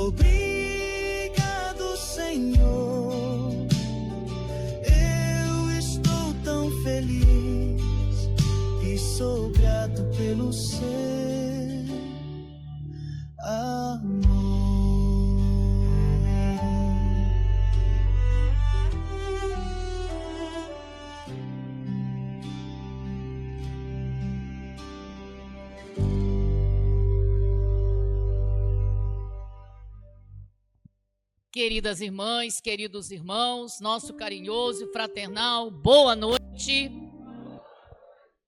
Obrigado, Senhor. Eu estou tão feliz e sou grato pelo seu amor. Queridas irmãs, queridos irmãos, nosso carinhoso e fraternal, boa noite.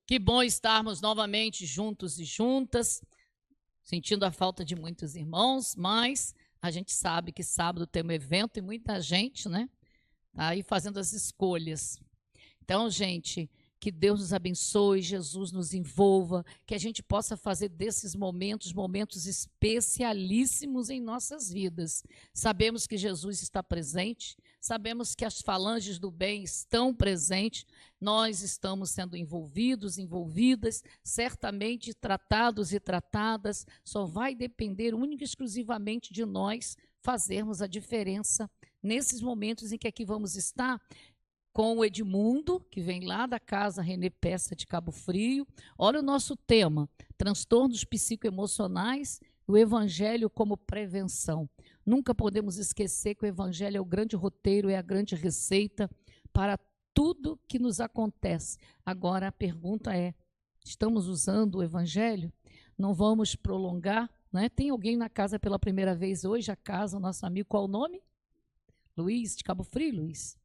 Que bom estarmos novamente juntos e juntas, sentindo a falta de muitos irmãos, mas a gente sabe que sábado tem um evento e muita gente, né, tá aí fazendo as escolhas. Então, gente, que Deus nos abençoe, Jesus nos envolva, que a gente possa fazer desses momentos, momentos especialíssimos em nossas vidas. Sabemos que Jesus está presente, sabemos que as falanges do bem estão presentes, nós estamos sendo envolvidos, envolvidas, certamente tratados e tratadas, só vai depender única e exclusivamente de nós fazermos a diferença nesses momentos em que aqui vamos estar, com o Edmundo, que vem lá da casa René Peça de Cabo Frio. Olha o nosso tema, transtornos psicoemocionais, o Evangelho como prevenção. Nunca podemos esquecer que o Evangelho é o grande roteiro, é a grande receita para tudo que nos acontece. Agora a pergunta é, estamos usando o Evangelho? Não vamos prolongar, né? Tem alguém na casa pela primeira vez hoje, a casa, nosso amigo, qual o nome? Luiz, de Cabo Frio, Luiz?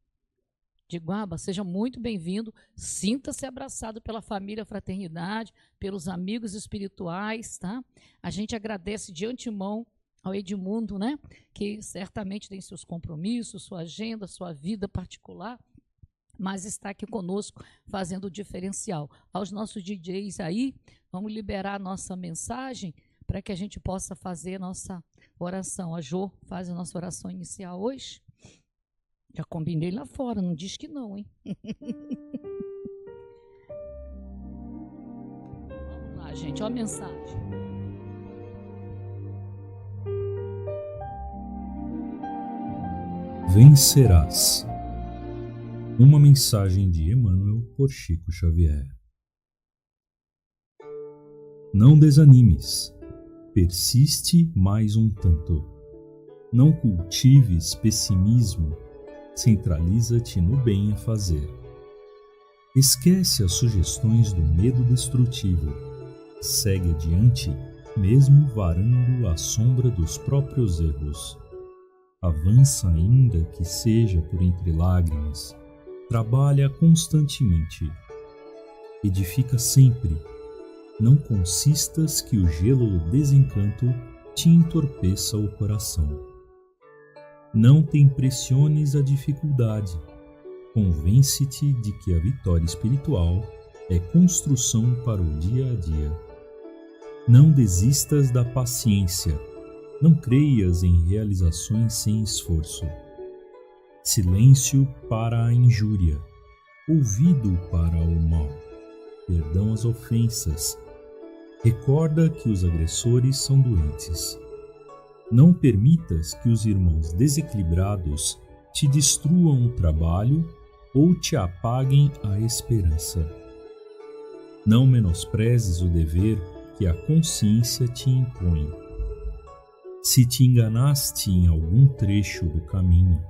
De Guaba, seja muito bem-vindo, sinta-se abraçado pela família Fraternidade, pelos amigos espirituais, tá? A gente agradece de antemão ao Edmundo, né? Que certamente tem seus compromissos, sua agenda, sua vida particular, mas está aqui conosco fazendo o diferencial. Aos nossos DJs aí, vamos liberar a nossa mensagem para que a gente possa fazer a nossa oração. A Jô faz a nossa oração inicial hoje. Já combinei lá fora, não diz que não, hein? Vamos lá, gente, olha a mensagem. Vencerás. Uma mensagem de Emmanuel por Chico Xavier. Não desanimes. Persiste mais um tanto. Não cultives pessimismo. Centraliza-te no bem a fazer. Esquece as sugestões do medo destrutivo. Segue adiante, mesmo varando a sombra dos próprios erros. Avança ainda que seja por entre lágrimas. Trabalha constantemente. Edifica sempre. Não consistas que o gelo do desencanto te entorpeça o coração. Não te impressiones a dificuldade. Convence-te de que a vitória espiritual é construção para o dia a dia. Não desistas da paciência. Não creias em realizações sem esforço. Silêncio para a injúria. Ouvido para o mal. Perdão às ofensas. Recorda que os agressores são doentes. Não permitas que os irmãos desequilibrados te destruam o trabalho ou te apaguem a esperança. Não menosprezes o dever que a consciência te impõe. Se te enganaste em algum trecho do caminho,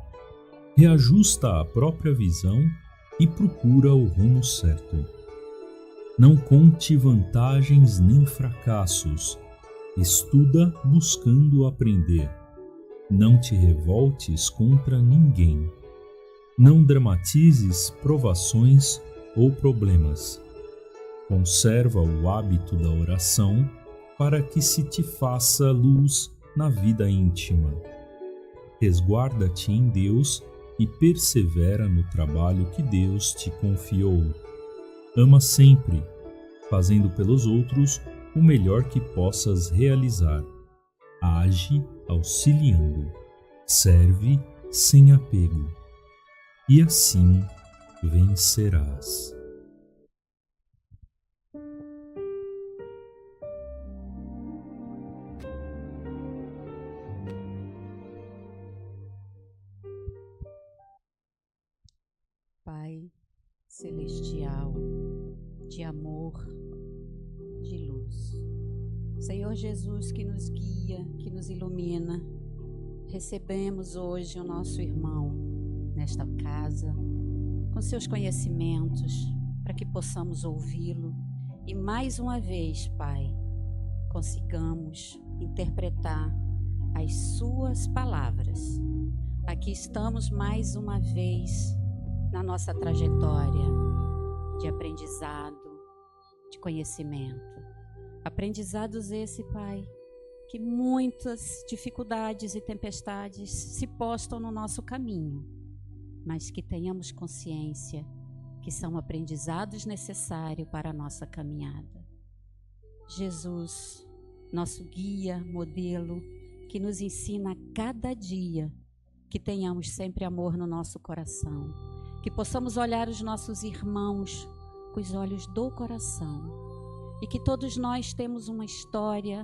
reajusta a própria visão e procura o rumo certo. Não conte vantagens nem fracassos. Estuda buscando aprender. Não te revoltes contra ninguém. Não dramatizes provações ou problemas. Conserva o hábito da oração para que se te faça luz na vida íntima. Resguarda-te em Deus e persevera no trabalho que Deus te confiou. Ama sempre, fazendo pelos outros o melhor que possas realizar. Age auxiliando. Serve sem apego. E assim vencerás. Pai celestial, de amor, de luz. Senhor Jesus, que nos guia, que nos ilumina, recebemos hoje o nosso irmão nesta casa, com seus conhecimentos, para que possamos ouvi-lo e mais uma vez, Pai, consigamos interpretar as suas palavras. Aqui estamos mais uma vez na nossa trajetória de aprendizado, de conhecimento. Aprendizados esse, Pai, que muitas dificuldades e tempestades se postam no nosso caminho, mas que tenhamos consciência que são aprendizados necessários para a nossa caminhada. Jesus, nosso guia, modelo, que nos ensina a cada dia, que tenhamos sempre amor no nosso coração, que possamos olhar os nossos irmãos com os olhos do coração e que todos nós temos uma história,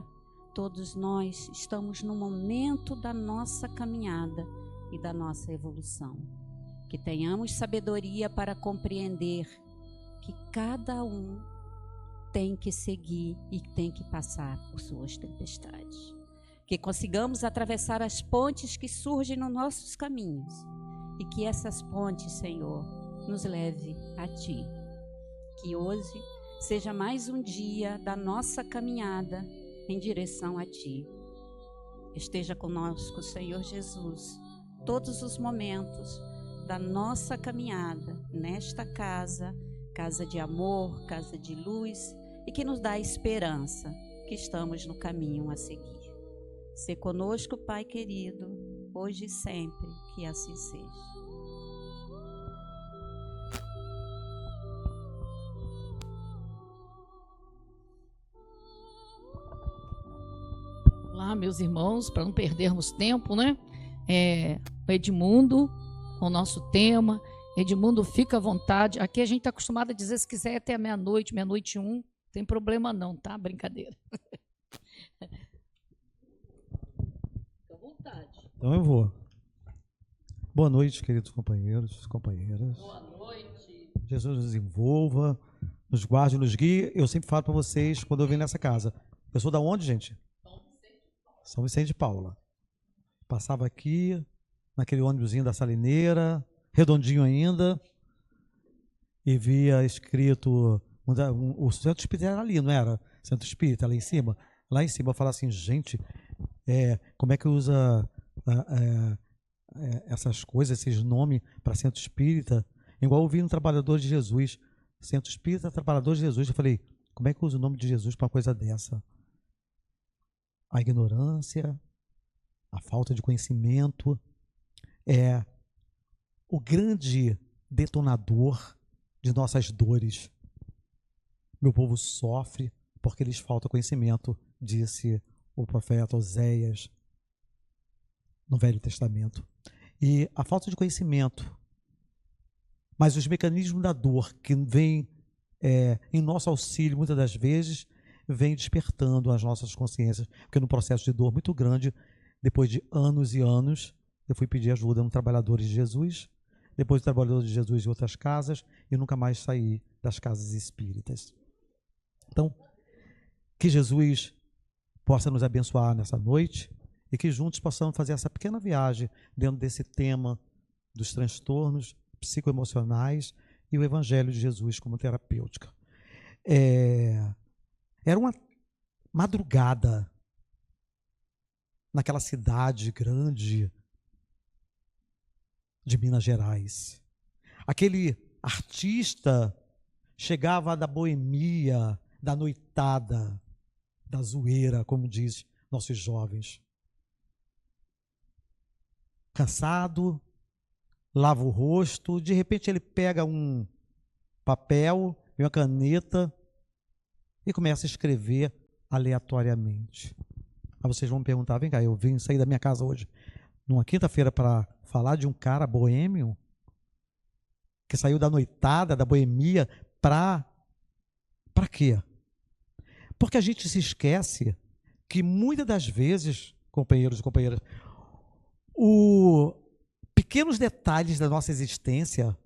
todos nós estamos no momento da nossa caminhada e da nossa evolução. Que tenhamos sabedoria para compreender que cada um tem que seguir e tem que passar por suas tempestades. Que consigamos atravessar as pontes que surgem nos nossos caminhos e que essas pontes, Senhor, nos leve a Ti. Que hoje seja mais um dia da nossa caminhada em direção a Ti. Esteja conosco, Senhor Jesus, todos os momentos da nossa caminhada nesta casa, casa de amor, casa de luz, e que nos dá a esperança que estamos no caminho a seguir. Se conosco, Pai querido, hoje e sempre, que assim seja. Olá, meus irmãos, para não perdermos tempo, né? O Edmundo, com o nosso tema. Edmundo, fica à vontade. Aqui a gente está acostumado a dizer, se quiser até meia-noite, meia-noite e 1, não tem problema não, tá? Brincadeira. Fica à vontade. Então eu vou. Boa noite, queridos companheiros, companheiras. Boa noite. Jesus nos envolva, nos guarde, nos guie. Eu sempre falo para vocês, quando eu venho nessa casa. Eu sou da onde, gente? São Vicente de Paula. Passava aqui, naquele ônibusinho da Salineira, redondinho ainda, e via escrito, o Centro Espírita era ali, não era? Centro Espírita, lá em cima. Lá em cima eu falo assim, gente, como é que usa essas coisas, esses nomes para Centro Espírita? Igual eu vi no Trabalhador de Jesus, Centro Espírita, Trabalhador de Jesus. Eu falei, como é que usa o nome de Jesus para uma coisa dessa? A ignorância, a falta de conhecimento é o grande detonador de nossas dores. Meu povo sofre porque lhes falta conhecimento, disse o profeta Oséias no Velho Testamento. E a falta de conhecimento, mas os mecanismos da dor que vêm em nosso auxílio, muitas das vezes, vem despertando as nossas consciências, porque no processo de dor muito grande, depois de anos e anos, eu fui pedir ajuda no Trabalhadores de Jesus, depois do Trabalhadores de Jesus em outras casas, e nunca mais saí das casas espíritas. Então, que Jesus possa nos abençoar nessa noite e que juntos possamos fazer essa pequena viagem dentro desse tema dos transtornos psicoemocionais e o Evangelho de Jesus como terapêutica. Era uma madrugada naquela cidade grande de Minas Gerais. Aquele artista chegava da boemia, da noitada, da zoeira, como diz nossos jovens. Cansado, lava o rosto, de repente ele pega um papel e uma caneta e começa a escrever aleatoriamente. Aí vocês vão me perguntar, vem cá, eu vim sair da minha casa hoje, numa quinta-feira, para falar de um cara boêmio, que saiu da noitada, da boemia, para quê? Porque a gente se esquece que muitas das vezes, companheiros e companheiras, pequenos detalhes da nossa existência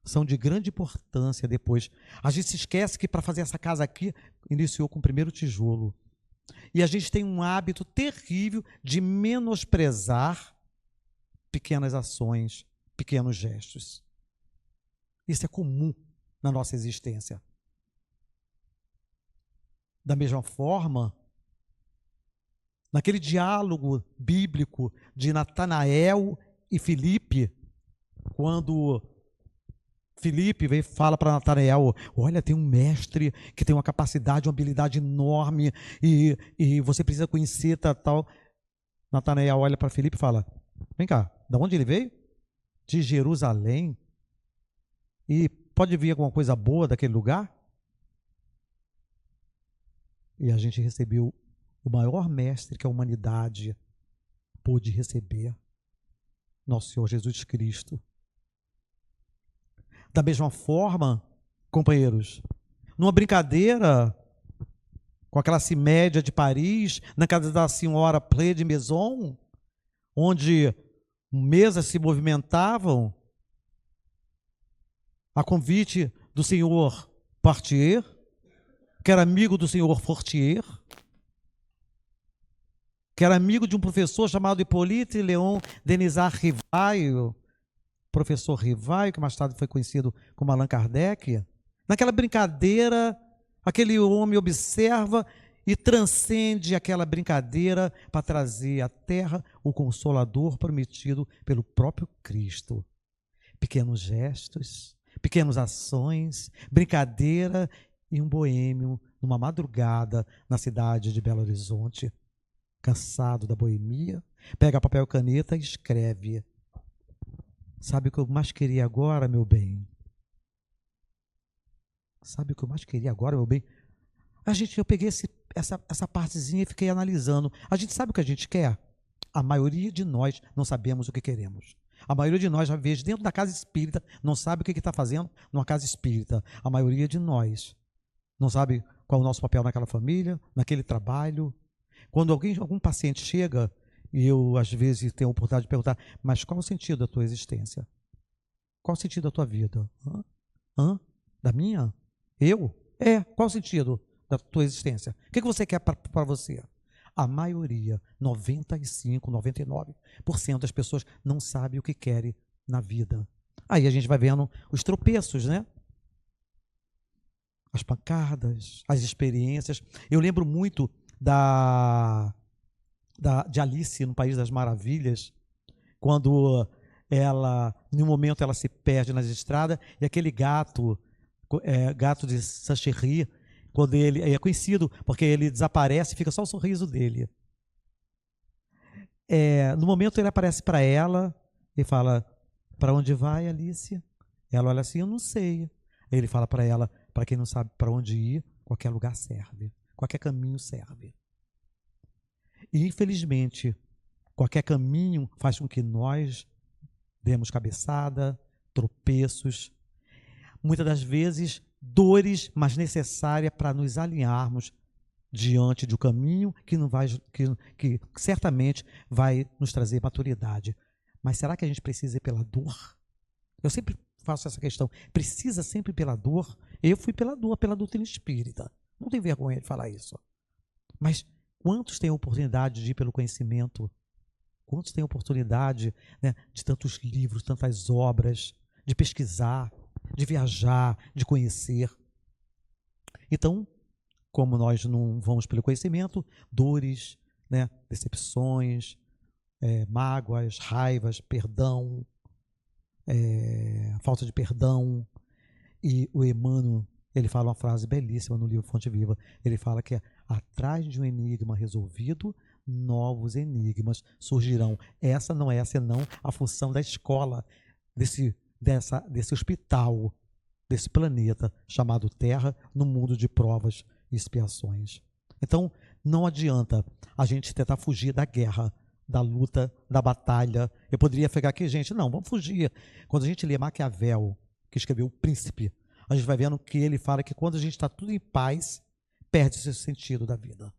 são de grande importância depois. A gente se esquece que para fazer essa casa aqui, iniciou com o primeiro tijolo. E a gente tem um hábito terrível de menosprezar pequenas ações, pequenos gestos. Isso é comum na nossa existência. Da mesma forma, naquele diálogo bíblico de Natanael e Filipe, quando Filipe vem e fala para Natanael, olha, tem um mestre que tem uma capacidade, uma habilidade enorme e você precisa conhecer tal. Natanael olha para Filipe e fala, vem cá, de onde ele veio? De Jerusalém. E pode vir alguma coisa boa daquele lugar? E a gente recebeu o maior mestre que a humanidade pôde receber, nosso Senhor Jesus Cristo. Da mesma forma, companheiros, numa brincadeira com a classe média de Paris, na casa da senhora Plé de Maison, onde mesas se movimentavam, a convite do senhor Partier, que era amigo do senhor Fortier, que era amigo de um professor chamado Hippolyte Léon Denisard Rivail, professor Rivail, que mais tarde foi conhecido como Allan Kardec. Naquela brincadeira, aquele homem observa e transcende aquela brincadeira para trazer à terra o Consolador prometido pelo próprio Cristo. Pequenos gestos, pequenas ações, brincadeira e um boêmio numa madrugada na cidade de Belo Horizonte, cansado da boemia, pega papel e caneta e escreve. Sabe o que eu mais queria agora, meu bem? Sabe o que eu mais queria agora, meu bem? Eu peguei essa partezinha e fiquei analisando. A gente sabe o que a gente quer? A maioria de nós não sabemos o que queremos. A maioria de nós, às vezes, dentro da casa espírita, não sabe o que está fazendo numa casa espírita. A maioria de nós não sabe qual é o nosso papel naquela família, naquele trabalho. Quando algum paciente chega, e eu, às vezes, tenho a oportunidade de perguntar, mas qual o sentido da tua existência? Qual o sentido da tua vida? Da minha? Eu? Qual o sentido da tua existência? O que você quer para você? A maioria, 95%, 99% das pessoas não sabe o que querem na vida. Aí a gente vai vendo os tropeços, né? As pancadas, as experiências. Eu lembro muito de Alice no País das Maravilhas, quando ela, em um momento, ela se perde nas estradas e aquele gato de Saint-Chéri, quando ele é conhecido porque ele desaparece, fica só o sorriso dele. No momento ele aparece para ela e fala, para onde vai, Alice? Ela olha assim, eu não sei. Ele fala para ela, para quem não sabe para onde ir, qualquer lugar serve, qualquer caminho serve. E infelizmente, qualquer caminho faz com que nós demos cabeçada, tropeços, muitas das vezes dores, mas necessárias para nos alinharmos diante de um caminho que certamente vai nos trazer maturidade. Mas será que a gente precisa ir pela dor? Eu sempre faço essa questão. Precisa sempre pela dor? Eu fui pela dor, pela doutrina espírita. Não tenho vergonha de falar isso. Mas quantos têm a oportunidade de ir pelo conhecimento? Quantos têm a oportunidade, né, de tantos livros, tantas obras, de pesquisar, de viajar, de conhecer? Então, como nós não vamos pelo conhecimento, dores, né, decepções, mágoas, raivas, perdão, falta de perdão. E o Emmanuel, ele fala uma frase belíssima no livro Fonte Viva. Ele fala que atrás de um enigma resolvido, novos enigmas surgirão. Essa não é senão a função da escola, desse hospital, desse planeta chamado Terra, no mundo de provas e expiações. Então, não adianta a gente tentar fugir da guerra, da luta, da batalha. Eu poderia pegar aqui, gente, não, vamos fugir. Quando a gente lê Maquiavel, que escreveu O Príncipe, a gente vai vendo que ele fala que quando a gente está tudo em paz, perde-se o sentido da vida.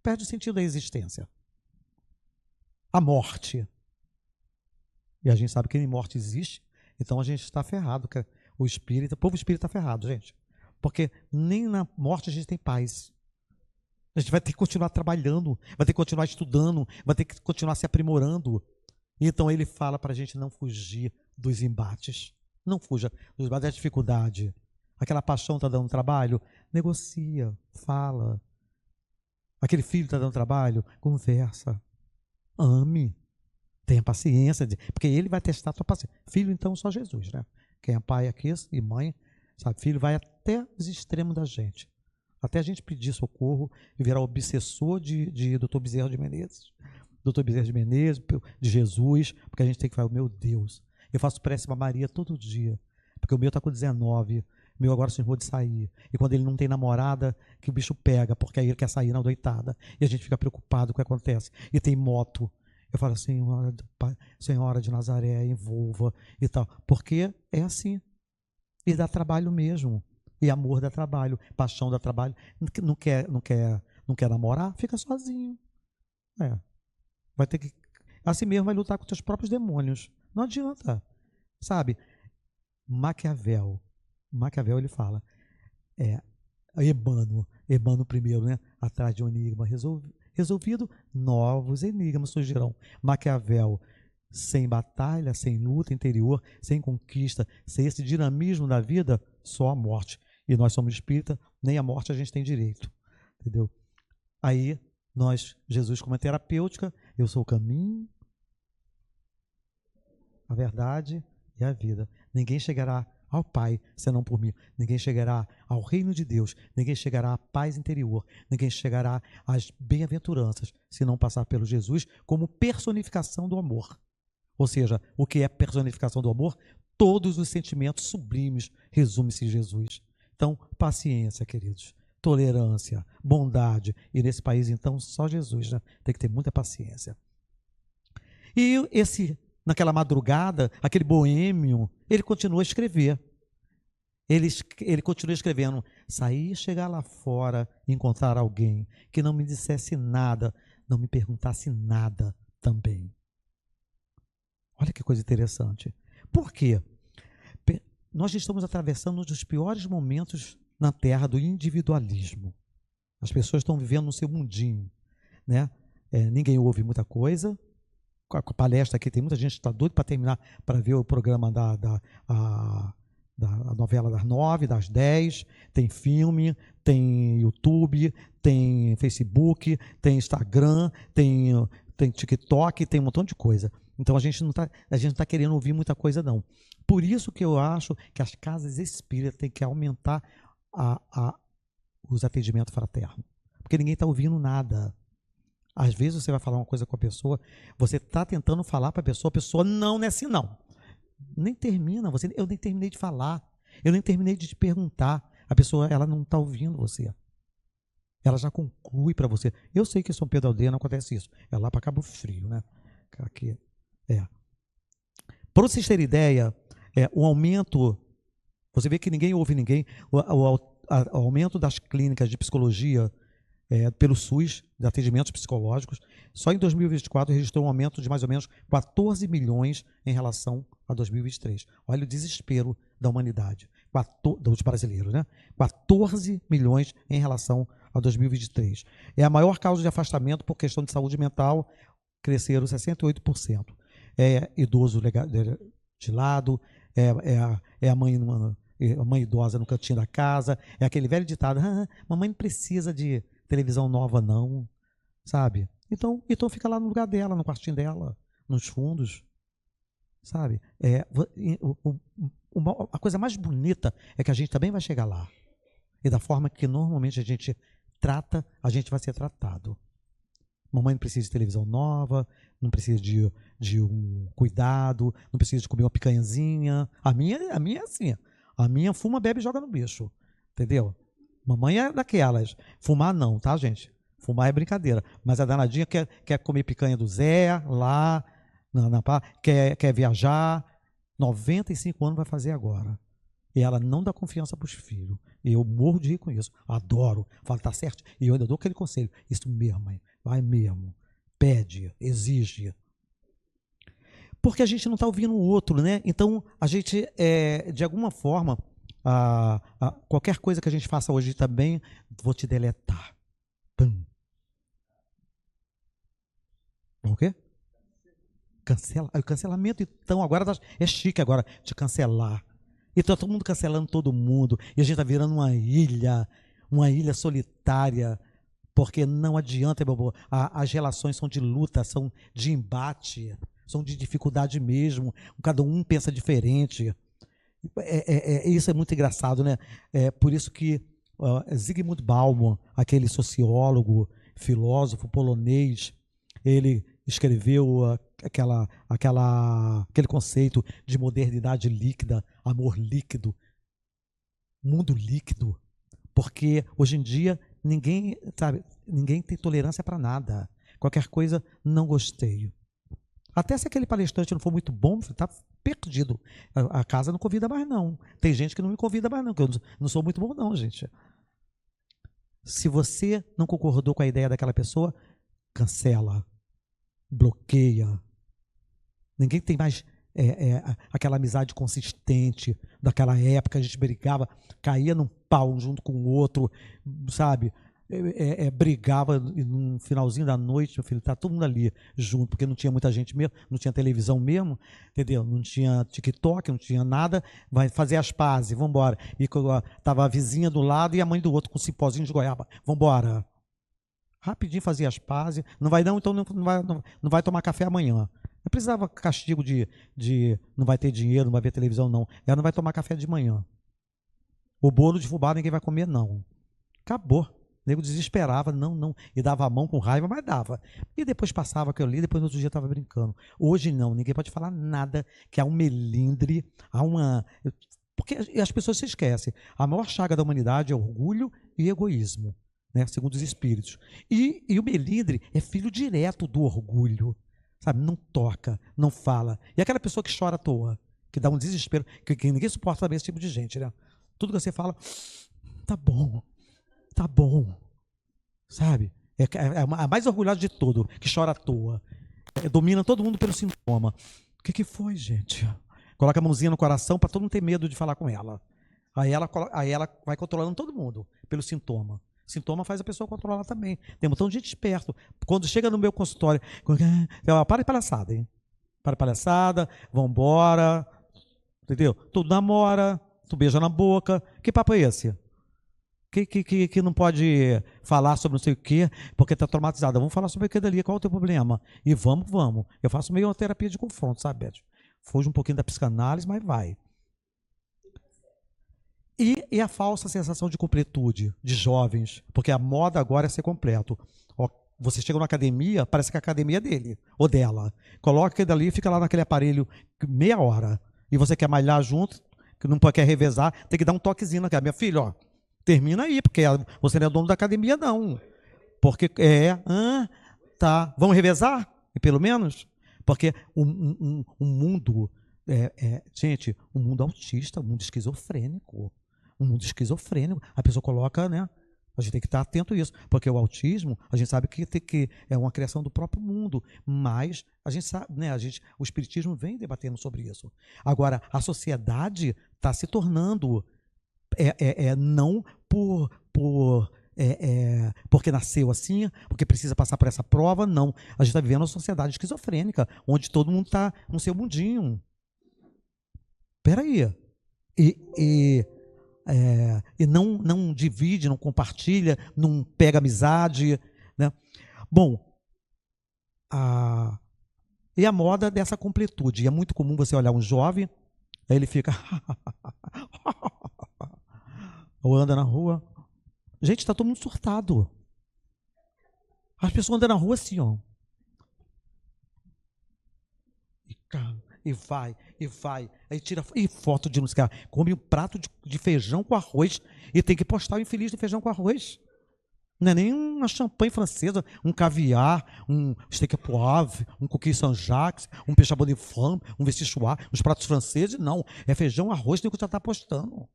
Perde o sentido da existência. A morte. E a gente sabe que nem morte existe, Então a gente está ferrado. O povo espírita está ferrado, gente. Porque nem na morte a gente tem paz. A gente vai ter que continuar trabalhando, vai ter que continuar estudando, vai ter que continuar se aprimorando. Então ele fala para a gente não fugir dos embates. Não fuja dos embates, da dificuldade. Aquela paixão está dando trabalho, negocia, fala. Aquele filho está dando trabalho, conversa. Ame. Tenha paciência, porque ele vai testar a tua paciência. Filho, então, só Jesus, né? Quem é pai aqui e mãe, sabe? Filho vai até os extremos da gente. Até a gente pedir socorro e virar obsessor de Dr. Bezerra de Menezes. Dr. Bezerra de Menezes, de Jesus, porque a gente tem que falar, meu Deus, eu faço prece para Maria todo dia, porque o meu está com 19, o meu agora se enrolou de sair. E quando ele não tem namorada, que o bicho pega, porque aí ele quer sair na noitada. E a gente fica preocupado com o que acontece. E tem moto. Eu falo, Senhora de Nazaré, envolva e tal. Porque é assim. E dá trabalho mesmo. E amor dá trabalho, paixão dá trabalho. Não quer namorar? Fica sozinho. Vai ter que... Assim mesmo vai lutar com os seus próprios demônios. Não adianta. Sabe? Maquiavel ele fala. Ebano primeiro, né? Atrás de um enigma resolvido, novos enigmas surgirão. Maquiavel, sem batalha, sem luta interior, sem conquista, sem esse dinamismo da vida, só a morte. E nós somos espírita, nem a morte a gente tem direito. Entendeu? Aí, Jesus, como é terapêutica, eu sou o caminho, a verdade e a vida. Ninguém chegará ao Pai, senão por mim. Ninguém chegará ao reino de Deus, ninguém chegará à paz interior, ninguém chegará às bem-aventuranças, se não passar pelo Jesus como personificação do amor. Ou seja, o que é personificação do amor? Todos os sentimentos sublimes resume-se em Jesus. Então, paciência, queridos, tolerância, bondade, e nesse país, então, só Jesus, né? Tem que ter muita paciência. E naquela madrugada, aquele boêmio, ele continua a escrever. Ele continua escrevendo. Sair, chegar lá fora, encontrar alguém que não me dissesse nada, não me perguntasse nada também. Olha que coisa interessante. Por quê? Nós estamos atravessando um dos piores momentos na Terra do individualismo. As pessoas estão vivendo no seu mundinho, né? Ninguém ouve muita coisa. Com a palestra aqui, tem muita gente que está doido para terminar, para ver o programa da novela das 9, das 10. Tem filme, tem YouTube, tem Facebook, tem Instagram, tem TikTok, tem um montão de coisa. Então a gente não está querendo ouvir muita coisa, não. Por isso que eu acho que as casas espíritas têm que aumentar os atendimentos fraternos. Porque ninguém está ouvindo nada. Às vezes você vai falar uma coisa com a pessoa, você está tentando falar para a pessoa não é assim não. Nem termina, eu nem terminei de falar, eu nem terminei de te perguntar. A pessoa, ela não está ouvindo você. Ela já conclui para você. Eu sei que em São Pedro da Aldeia não acontece isso. É lá para Cabo Frio, né? Aqui. Para vocês terem ideia, o aumento, você vê que ninguém ouve ninguém, o aumento das clínicas de psicologia pelo SUS, de atendimentos psicológicos, só em 2024 registrou um aumento de mais ou menos 14 milhões em relação a 2023. Olha o desespero da humanidade, dos brasileiros, né? 14 milhões em relação a 2023. É a maior causa de afastamento por questão de saúde mental, cresceram 68%. Idoso de lado, a mãe idosa no cantinho da casa, é aquele velho ditado, mamãe não precisa de televisão nova não, sabe? Então fica lá no lugar dela, no quartinho dela, nos fundos, sabe? A coisa mais bonita é que a gente também vai chegar lá. E da forma que normalmente a gente trata, a gente vai ser tratado. Mamãe não precisa de televisão nova, não precisa de um cuidado, não precisa de comer uma picanhazinha. A minha é assim. A minha fuma, bebe e joga no bicho. Entendeu? Mamãe é daquelas. Fumar não, tá, gente? Fumar é brincadeira. Mas a danadinha quer comer picanha do Zé, lá, quer viajar. 95 anos vai fazer agora. E ela não dá confiança para os filhos. E eu morro de rir com isso. Adoro. Falo, tá certo? E eu ainda dou aquele conselho. Isso mesmo, mãe. Vai mesmo. Pede, exige. Porque a gente não está ouvindo o outro, né? Então, a gente, de alguma forma, qualquer coisa que a gente faça hoje também, vou te deletar. Pum. O quê? Cancela. O cancelamento, então, agora é chique agora de cancelar. Então, todo mundo cancelando todo mundo. E a gente está virando uma ilha solitária. Porque não adianta, meu amor. As relações são de luta, são de embate, são de dificuldade mesmo. Cada um pensa diferente. Isso é muito engraçado, né? Por isso que Zygmunt Bauman, aquele sociólogo, filósofo polonês, ele escreveu aquele conceito de modernidade líquida, amor líquido, mundo líquido. Porque hoje em dia ninguém tem tolerância para nada. Qualquer coisa, não gostei. Até se aquele palestrante não for muito bom, está perdido. A casa não convida mais, não. Tem gente que não me convida mais, não, que eu não sou muito bom, não, gente. Se você não concordou com a ideia daquela pessoa, cancela, bloqueia. Ninguém tem mais aquela amizade consistente daquela época. A gente brigava, caía num pau um junto com o outro, sabe? Brigava no finalzinho da noite, meu filho, tá todo mundo ali junto, porque não tinha muita gente mesmo, não tinha televisão mesmo, entendeu? Não tinha TikTok, não tinha nada, vai fazer as pazes, vamos embora. E tava a vizinha do lado e a mãe do outro com um cipózinho de goiaba, vamos embora. Rapidinho fazia as pazes, não vai não, então não vai tomar café amanhã. Não precisava castigo de não vai ter dinheiro, não vai ver televisão, não. Ela não vai tomar café de manhã. O bolo de fubá ninguém vai comer, não. Acabou. O nego desesperava, não. E dava a mão com raiva, mas dava. E depois passava aquilo ali, depois no outro dia estava brincando. Hoje não, ninguém pode falar nada, que há um melindre, há uma... Porque as pessoas se esquecem. A maior chaga da humanidade é orgulho e egoísmo, né? Segundo os espíritos. E o melindre é filho direto do orgulho. Sabe? Não toca, não fala. E aquela pessoa que chora à toa, que dá um desespero, que ninguém suporta também esse tipo de gente, né? Tudo que você fala, tá bom, sabe? É a mais orgulhosa de tudo, que chora à toa. Domina todo mundo pelo sintoma. O que foi, gente? Coloca a mãozinha no coração para todo mundo ter medo de falar com ela. Aí ela vai controlando todo mundo pelo sintoma. Sintoma faz a pessoa controlar também. Tem um montão de gente esperto. Quando chega no meu consultório, para de palhaçada, hein? Para de palhaçada, vambora, entendeu? Tu namora, tu beija na boca. Que papo é esse? Que não pode falar sobre não sei o quê, porque tá traumatizada. Vamos falar sobre aquilo ali, qual é o teu problema? E vamos. Eu faço meio uma terapia de confronto, sabe, Beth? Fujo um pouquinho da psicanálise, mas vai. E a falsa sensação de completude de jovens, porque a moda agora é ser completo. Você chega na academia, parece que a academia é dele ou dela. Coloca aquele ali e fica lá naquele aparelho meia hora. E você quer malhar junto, que não quer revezar, tem que dar um toquezinho naquela. Minha filha, ó, termina aí, porque você não é dono da academia, não. Porque tá. Vamos revezar? Pelo menos? Porque um mundo, gente, um mundo autista, um mundo esquizofrênico. Um mundo esquizofrênico. A pessoa coloca, né? A gente tem que estar atento a isso, porque o autismo, a gente sabe que é uma criação do próprio mundo, mas a gente sabe, né? O espiritismo vem debatendo sobre isso. Agora, a sociedade está se tornando não porque nasceu assim, porque precisa passar por essa prova, não. A gente está vivendo uma sociedade esquizofrênica, onde todo mundo está no seu mundinho. Peraí. E não divide, não compartilha, não pega amizade, né? Bom, e a moda dessa completude. E é muito comum você olhar um jovem, aí ele fica ou anda na rua. Gente, está todo mundo surtado. As pessoas andam na rua assim, ó. E vai. Aí tira foto de uns caras. Come um prato de feijão com arroz e tem que postar o infeliz do feijão com arroz. Não é nem uma champanhe francesa, um caviar, um steak poivre, um coquille Saint-Jacques, um peixe à bonne femme, um vestichoir, uns pratos franceses, não. É feijão, arroz, tem que já está postando.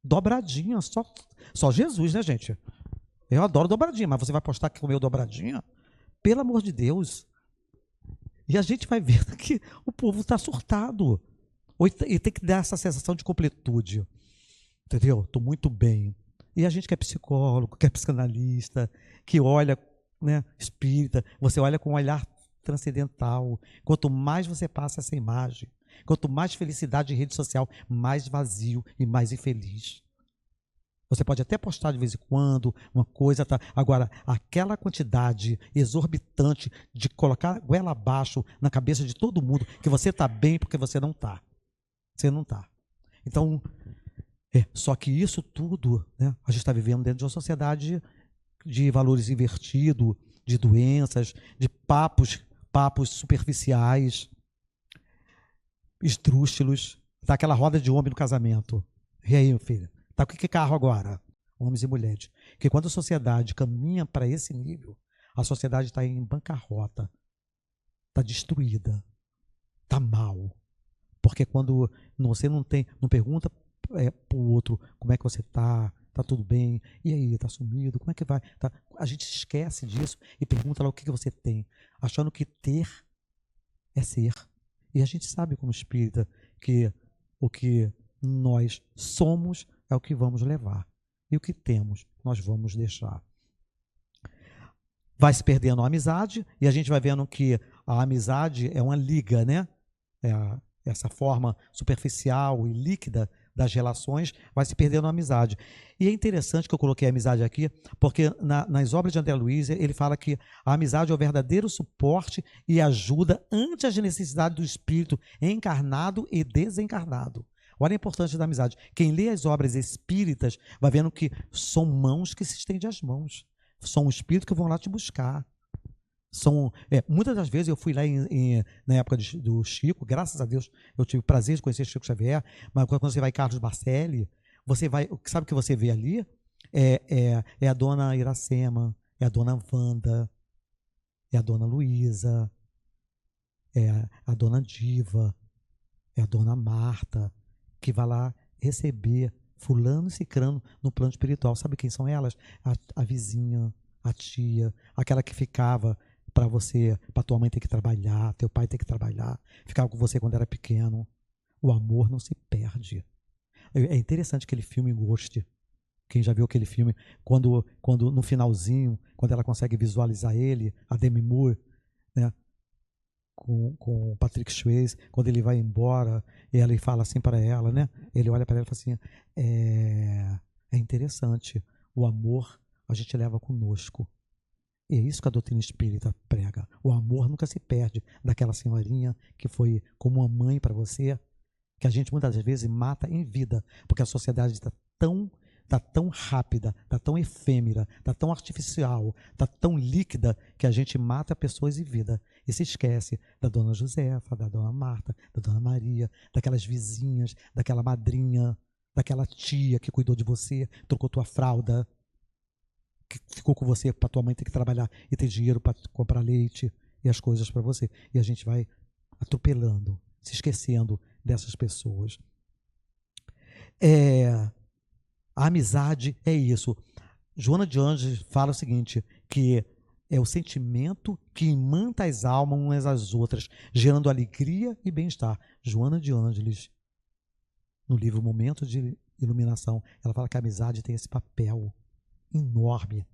Dobradinha, só Jesus, né, gente? Eu adoro dobradinha, mas você vai postar que comeu dobradinha? Pelo amor de Deus. E a gente vai vendo que o povo está surtado. E tem que dar essa sensação de completude. Entendeu? Estou muito bem. E a gente que é psicólogo, que é psicanalista, que olha, né, espírita, você olha com um olhar transcendental. Quanto mais você passa essa imagem, quanto mais felicidade em rede social, mais vazio e mais infeliz. Você pode até postar de vez em quando uma coisa, tá? Agora, aquela quantidade exorbitante de colocar a goela abaixo na cabeça de todo mundo que você está bem porque você não está. Você não está. Então, só que isso tudo, né, a gente está vivendo dentro de uma sociedade de valores invertidos, de doenças, de papos superficiais, esdrúxulos. Tá aquela roda de homem no casamento. E aí, meu filho? Tá com que carro agora? Homens e mulheres. Porque quando a sociedade caminha para esse nível, a sociedade está em bancarrota, está destruída, está mal. Porque quando você não pergunta para o outro como é que você está tudo bem, e aí, está sumido, como é que vai? Tá? A gente esquece disso e pergunta lá o que você tem, achando que ter é ser. E a gente sabe como espírita que o que nós somos é o que vamos levar. E o que temos, nós vamos deixar. Vai se perdendo a amizade, e a gente vai vendo que a amizade é uma liga, né? Essa forma superficial e líquida das relações vai se perdendo a amizade. E é interessante que eu coloquei a amizade aqui, porque nas obras de André Luiz, ele fala que a amizade é o verdadeiro suporte e ajuda ante as necessidades do espírito encarnado e desencarnado. Olha a importância da amizade. Quem lê as obras espíritas vai vendo que são mãos que se estendem as mãos. São espíritos que vão lá te buscar. Muitas das vezes eu fui lá na época do Chico, graças a Deus eu tive o prazer de conhecer Chico Xavier, mas quando você vai em Carlos Bacelli, sabe o que você vê ali? É a dona Iracema, é a dona Wanda, é a dona Luísa, é a dona Diva, é a dona Marta, que vai lá receber fulano e cicrano no plano espiritual. Sabe quem são elas? A vizinha, a tia, aquela que ficava para tua mãe ter que trabalhar, teu pai ter que trabalhar, ficava com você quando era pequeno. O amor não se perde. É interessante aquele filme Ghost. Quem já viu aquele filme, quando no finalzinho, quando ela consegue visualizar ele, a Demi Moore, né, com o Patrick Swayze, quando ele vai embora, e ela fala assim para ela, né? Ele olha para ela e fala assim: é interessante, o amor a gente leva conosco. E é isso que a doutrina espírita prega. O amor nunca se perde daquela senhorinha que foi como uma mãe para você, que a gente muitas vezes mata em vida, porque a sociedade está tão rápida, está tão efêmera, está tão artificial, está tão líquida, que a gente mata pessoas em vida e se esquece da dona Josefa, da dona Marta, da dona Maria, daquelas vizinhas, daquela madrinha, daquela tia que cuidou de você, trocou tua fralda, que ficou com você para tua mãe ter que trabalhar e ter dinheiro para comprar leite e as coisas para você. E a gente vai atropelando, se esquecendo dessas pessoas. A amizade é isso. Joana de Ângeles fala o seguinte, que é o sentimento que imanta as almas umas às outras, gerando alegria e bem-estar. Joana de Ângeles, no livro Momento de Iluminação, ela fala que a amizade tem esse papel enorme.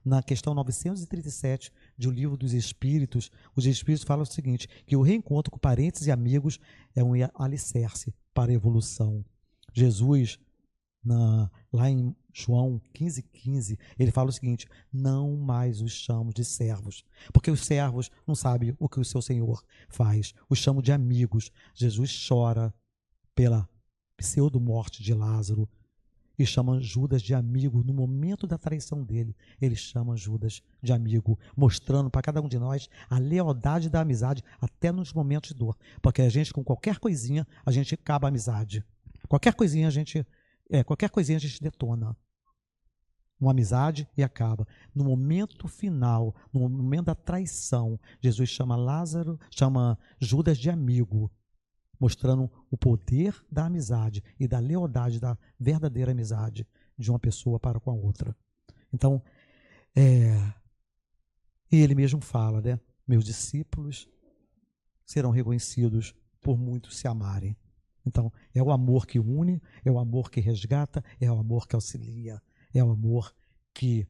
Na questão 937 de O Livro dos Espíritos, os Espíritos falam o seguinte, que o reencontro com parentes e amigos é um alicerce para a evolução. Jesus, lá em João 15,15, ele fala o seguinte: não mais os chamo de servos, porque os servos não sabem o que o seu Senhor faz, os chamo de amigos. Jesus chora pela pseudo-morte de Lázaro e chama Judas de amigo. No momento da traição dele, ele chama Judas de amigo, mostrando para cada um de nós a lealdade da amizade até nos momentos de dor, porque a gente, com qualquer coisinha, a gente acaba a amizade. Qualquer coisinha a gente detona uma amizade e acaba. No momento final, no momento da traição, Jesus chama Judas de amigo, mostrando o poder da amizade e da lealdade, da verdadeira amizade de uma pessoa para com a outra. Então, e ele mesmo fala, né? Meus discípulos serão reconhecidos por muitos se amarem. Então, é o amor que une, é o amor que resgata, é o amor que auxilia, é o amor que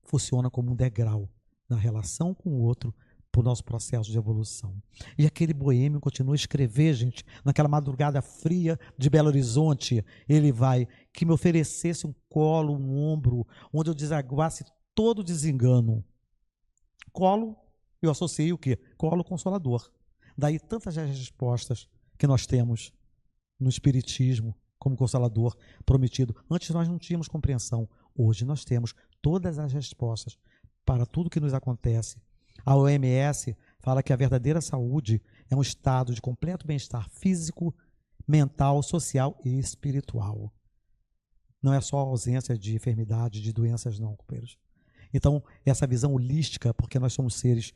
funciona como um degrau na relação com o outro para o nosso processo de evolução. E aquele boêmio continua a escrever, gente, naquela madrugada fria de Belo Horizonte, ele vai, que me oferecesse um colo, um ombro, onde eu desaguasse todo o desengano. Colo, eu associei o quê? Colo consolador. Daí tantas respostas que nós temos no Espiritismo como consolador prometido. Antes nós não tínhamos compreensão. Hoje nós temos todas as respostas para tudo que nos acontece. A OMS fala que a verdadeira saúde é um estado de completo bem-estar físico, mental, social e espiritual. Não é só a ausência de enfermidade, de doenças, não, companheiros. Então, essa visão holística, porque nós somos seres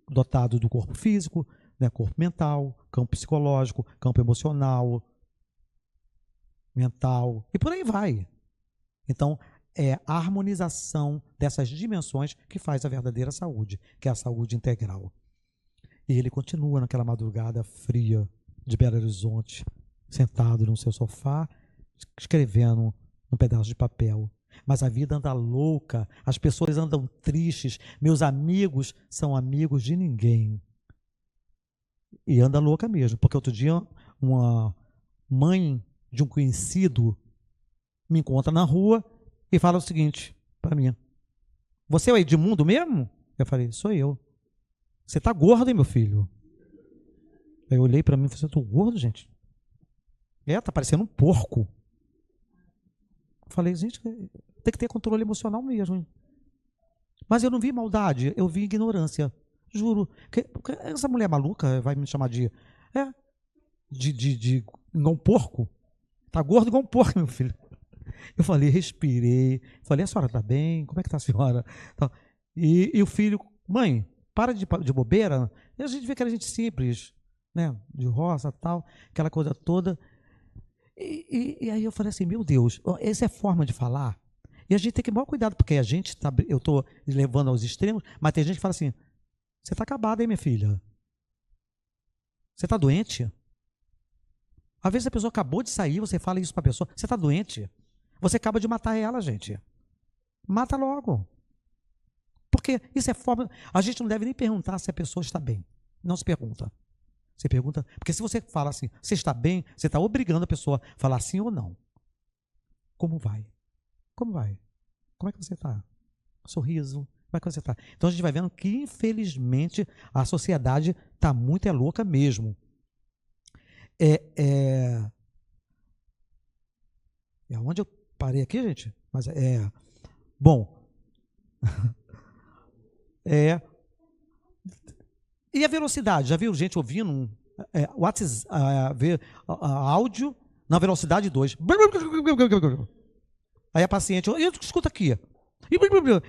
dotados do corpo físico, né, corpo mental, campo psicológico, campo emocional, mental, e por aí vai. Então, é a harmonização dessas dimensões que faz a verdadeira saúde, que é a saúde integral. E ele continua naquela madrugada fria de Belo Horizonte, sentado no seu sofá, escrevendo num pedaço de papel. Mas a vida anda louca, as pessoas andam tristes, meus amigos são amigos de ninguém. E anda louca mesmo, porque outro dia uma mãe de um conhecido me encontra na rua e fala o seguinte para mim: você é o Edmundo mesmo? Eu falei: sou eu. Você tá gordo, hein, meu filho? Aí eu olhei para mim e falei: eu tô gordo, gente? Tá parecendo um porco. Eu falei: gente, tem que ter controle emocional mesmo, hein? Mas eu não vi maldade, eu vi ignorância. Juro. Porque essa mulher maluca vai me chamar de igual um porco. Tá gordo igual um porco, meu filho. Eu falei, respirei. Falei: a senhora tá bem? Como é que tá a senhora? E o filho: mãe, para de bobeira. E a gente vê que era gente simples, né? De roça e tal, aquela coisa toda. E aí eu falei assim: meu Deus, essa é a forma de falar. E a gente tem que tomar cuidado, porque a gente tá, eu estou levando aos extremos, mas tem gente que fala assim: você está acabada, hein, minha filha? Você está doente? Às vezes a pessoa acabou de sair, você fala isso para a pessoa: você está doente? Você acaba de matar ela, gente. Mata logo. Porque isso é forma... A gente não deve nem perguntar se a pessoa está bem. Não se pergunta. Você pergunta... Porque se você fala assim: você está bem? Você está obrigando a pessoa a falar sim ou não. Como vai? Como vai? Como é que você está? Sorriso. Como é que você está? Então a gente vai vendo que, infelizmente, a sociedade está muito louca mesmo. Onde eu parei aqui, gente? Mas bom. E a velocidade? Já viu gente ouvindo WhatsApp, áudio na velocidade 2? Aí a paciente: eu escuta aqui.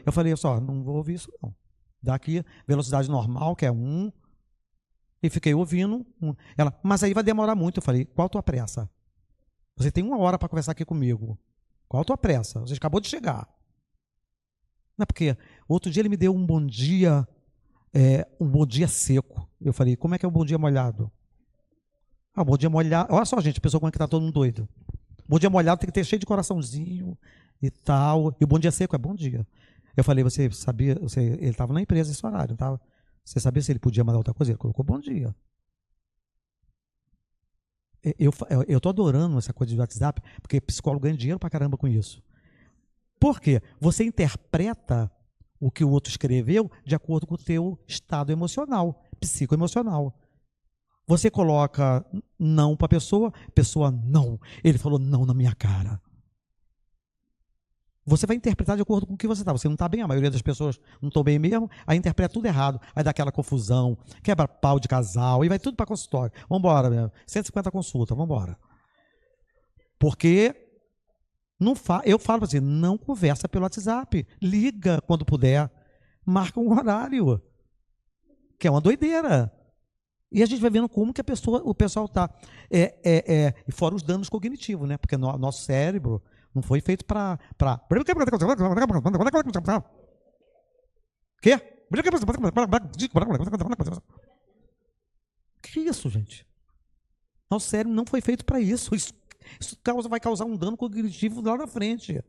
Eu falei: só, não vou ouvir isso não. Daqui, velocidade normal, que é 1. E fiquei ouvindo. Ela: mas aí vai demorar muito. Eu falei: qual a tua pressa? Você tem 1 hora para conversar aqui comigo. Qual a tua pressa? Você acabou de chegar. Não é porque outro dia ele me deu um bom dia seco. Eu falei: como é que é um bom dia molhado? Bom dia molhado. Olha só, gente, a pessoa como é que tá todo mundo doido. Bom dia molhado tem que ter cheio de coraçãozinho e tal. E o bom dia seco é bom dia. Eu falei: você sabia? Ele estava na empresa esse horário, não estava? Você sabia se ele podia mandar outra coisa? Ele colocou bom dia. Eu estou adorando essa coisa de WhatsApp, porque psicólogo ganha dinheiro pra caramba com isso. Por quê? Você interpreta o que o outro escreveu de acordo com o teu estado emocional, psicoemocional. Você coloca não para a pessoa não. Ele falou não na minha cara. Você vai interpretar de acordo com o que você está. Você não está bem, a maioria das pessoas não estão bem mesmo, aí interpreta tudo errado, aí dá aquela confusão, quebra pau de casal, e vai tudo para consultório. Vamos embora, 150 consultas, vamos embora. Porque eu falo assim: não conversa pelo WhatsApp, liga quando puder, marca um horário, que é uma doideira. E a gente vai vendo como que o pessoal está. E fora os danos cognitivos, né? Porque nosso cérebro não foi feito para... Quê? Que isso, gente? Nosso cérebro não foi feito para isso. Isso vai causar um dano cognitivo lá na frente.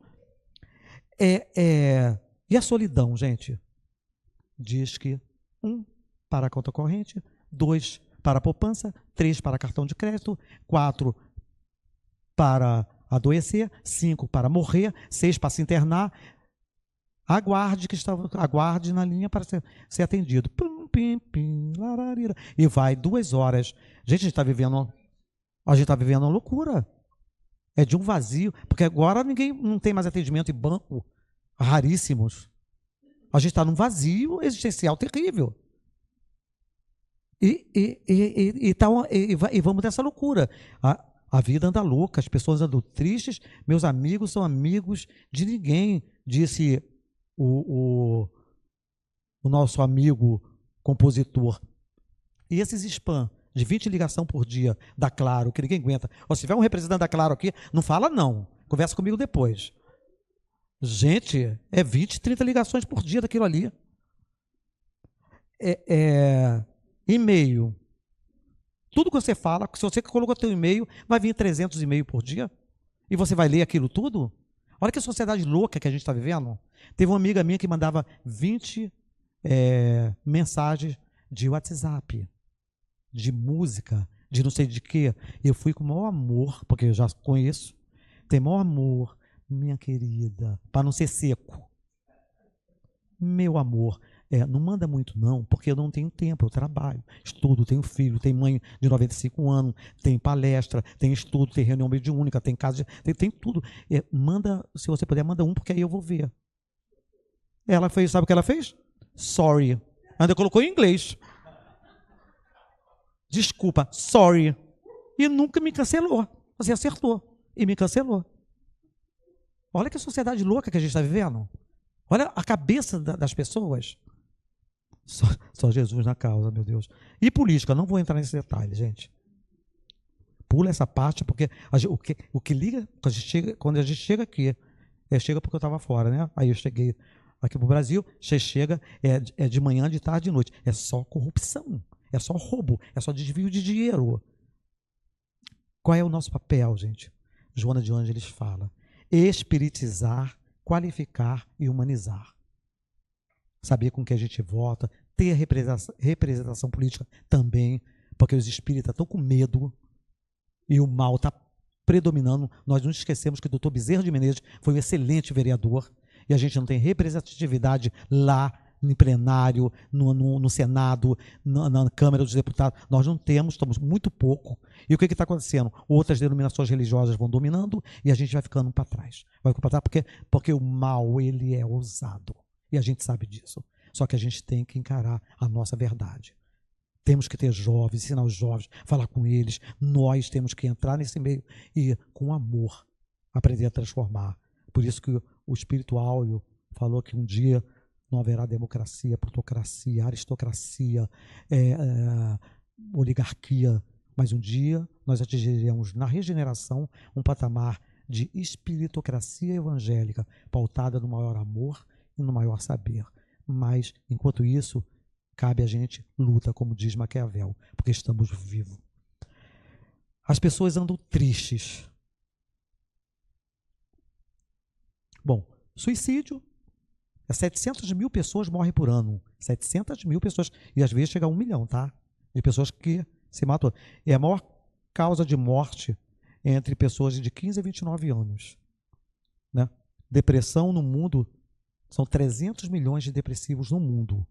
E a solidão, gente? Diz que 1, para a conta corrente, 2, para a poupança, 3, para cartão de crédito, 4, para adoecer, 5, para morrer, 6, para se internar. Aguarde na linha para ser atendido. Pum, pim, pim, lararira. E vai 2 horas. Gente, a gente está vivendo uma loucura. É de um vazio, porque agora ninguém não tem mais atendimento em banco, raríssimos. A gente está num vazio existencial terrível. E vamos dessa loucura. A vida anda louca, as pessoas andam tristes, meus amigos são amigos de ninguém, disse o nosso amigo compositor. E esses spam de 20 ligação por dia da Claro, que ninguém aguenta. Ou se tiver um representante da Claro aqui, não fala não, conversa comigo depois. Gente, é 20, 30 ligações por dia daquilo ali. E-mail. Tudo que você fala, se você colocou seu e-mail, vai vir 300 e-mails por dia. E você vai ler aquilo tudo? Olha que sociedade louca que a gente está vivendo. Teve uma amiga minha que mandava 20 mensagens de WhatsApp, de música, de não sei de quê. Eu fui com o maior amor, porque eu já conheço. Tem maior amor, minha querida, para não ser seco. Meu amor, não manda muito não, porque eu não tenho tempo, eu trabalho, estudo, tenho filho, tenho mãe de 95 anos, tem palestra, tem estudo, tem reunião mediúnica, tem casa, tem tudo. Manda, se você puder, manda um, porque aí eu vou ver. Ela fez, sabe o que ela fez? Sorry. Ainda colocou em inglês. Desculpa, sorry. E nunca me cancelou. Você acertou. E me cancelou. Olha que sociedade louca que a gente está vivendo. Olha a cabeça das pessoas. Só Jesus na causa, meu Deus. E política, não vou entrar nesse detalhe, gente. Pula essa parte, porque o que liga, quando a gente chega aqui, chega porque eu estava fora, né? Aí eu cheguei aqui para o Brasil, você chega, de manhã, de tarde, de noite. É só corrupção, é só roubo, é só desvio de dinheiro. Qual é o nosso papel, gente? Joana de Ângeles fala: espiritizar, qualificar e humanizar. Saber com que a gente vota, ter representação política também, porque os espíritas estão com medo e o mal está predominando. Nós não esquecemos que o doutor Bezerra de Menezes foi um excelente vereador e a gente não tem representatividade lá em plenário, no Senado, na Câmara dos Deputados. Nós não temos, estamos muito pouco. E o que está acontecendo? Outras denominações religiosas vão dominando e a gente vai ficando para trás. Vai ficando para trás porque o mal, ele é ousado. E a gente sabe disso. Só que a gente tem que encarar a nossa verdade. Temos que ter jovens, ensinar os jovens, falar com eles. Nós temos que entrar nesse meio e, com amor, aprender a transformar. Por isso que o Espírito Áureo falou que um dia não haverá democracia, plutocracia, aristocracia, oligarquia, mas um dia nós atingiremos na regeneração um patamar de espiritocracia evangélica, pautada no maior amor e no maior saber. Mas, enquanto isso, cabe a gente luta, como diz Maquiavel, porque estamos vivos. As pessoas andam tristes. Bom, suicídio. 700 mil pessoas morrem por ano. 700 mil pessoas. E às vezes chega a 1 milhão, tá? De pessoas que se matam. É a maior causa de morte entre pessoas de 15 a 29 anos. Né? Depressão no mundo, são 300 milhões de depressivos no mundo.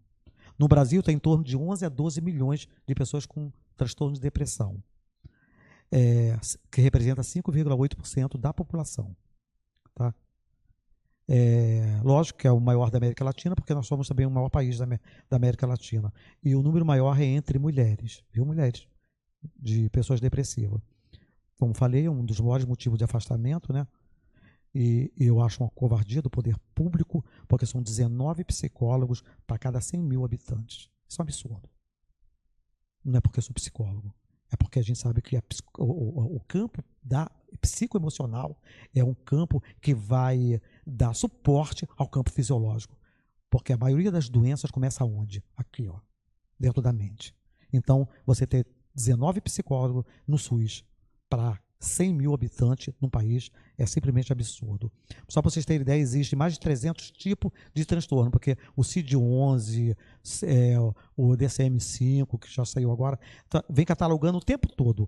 No Brasil tem em torno de 11 a 12 milhões de pessoas com transtorno de depressão. Que representa 5,8% da população. Tá? Lógico que é o maior da América Latina, porque nós somos também o maior país da América Latina. E o número maior é entre mulheres, viu? Mulheres, de pessoas depressivas. Como falei, é um dos maiores motivos de afastamento, né? E eu acho uma covardia do poder público, porque são 19 psicólogos para cada 100 mil habitantes. Isso é um absurdo. Não é porque eu sou psicólogo, é porque a gente sabe que o campo da psicoemocional é um campo que vai dar suporte ao campo fisiológico. Porque a maioria das doenças começa onde? Aqui, ó, dentro da mente. Então, você ter 19 psicólogos no SUS para 100 mil habitantes num país é simplesmente absurdo. Só para vocês terem ideia, existe mais de 300 tipos de transtorno, porque o CID-11, o DSM-5, que já saiu agora, vem catalogando o tempo todo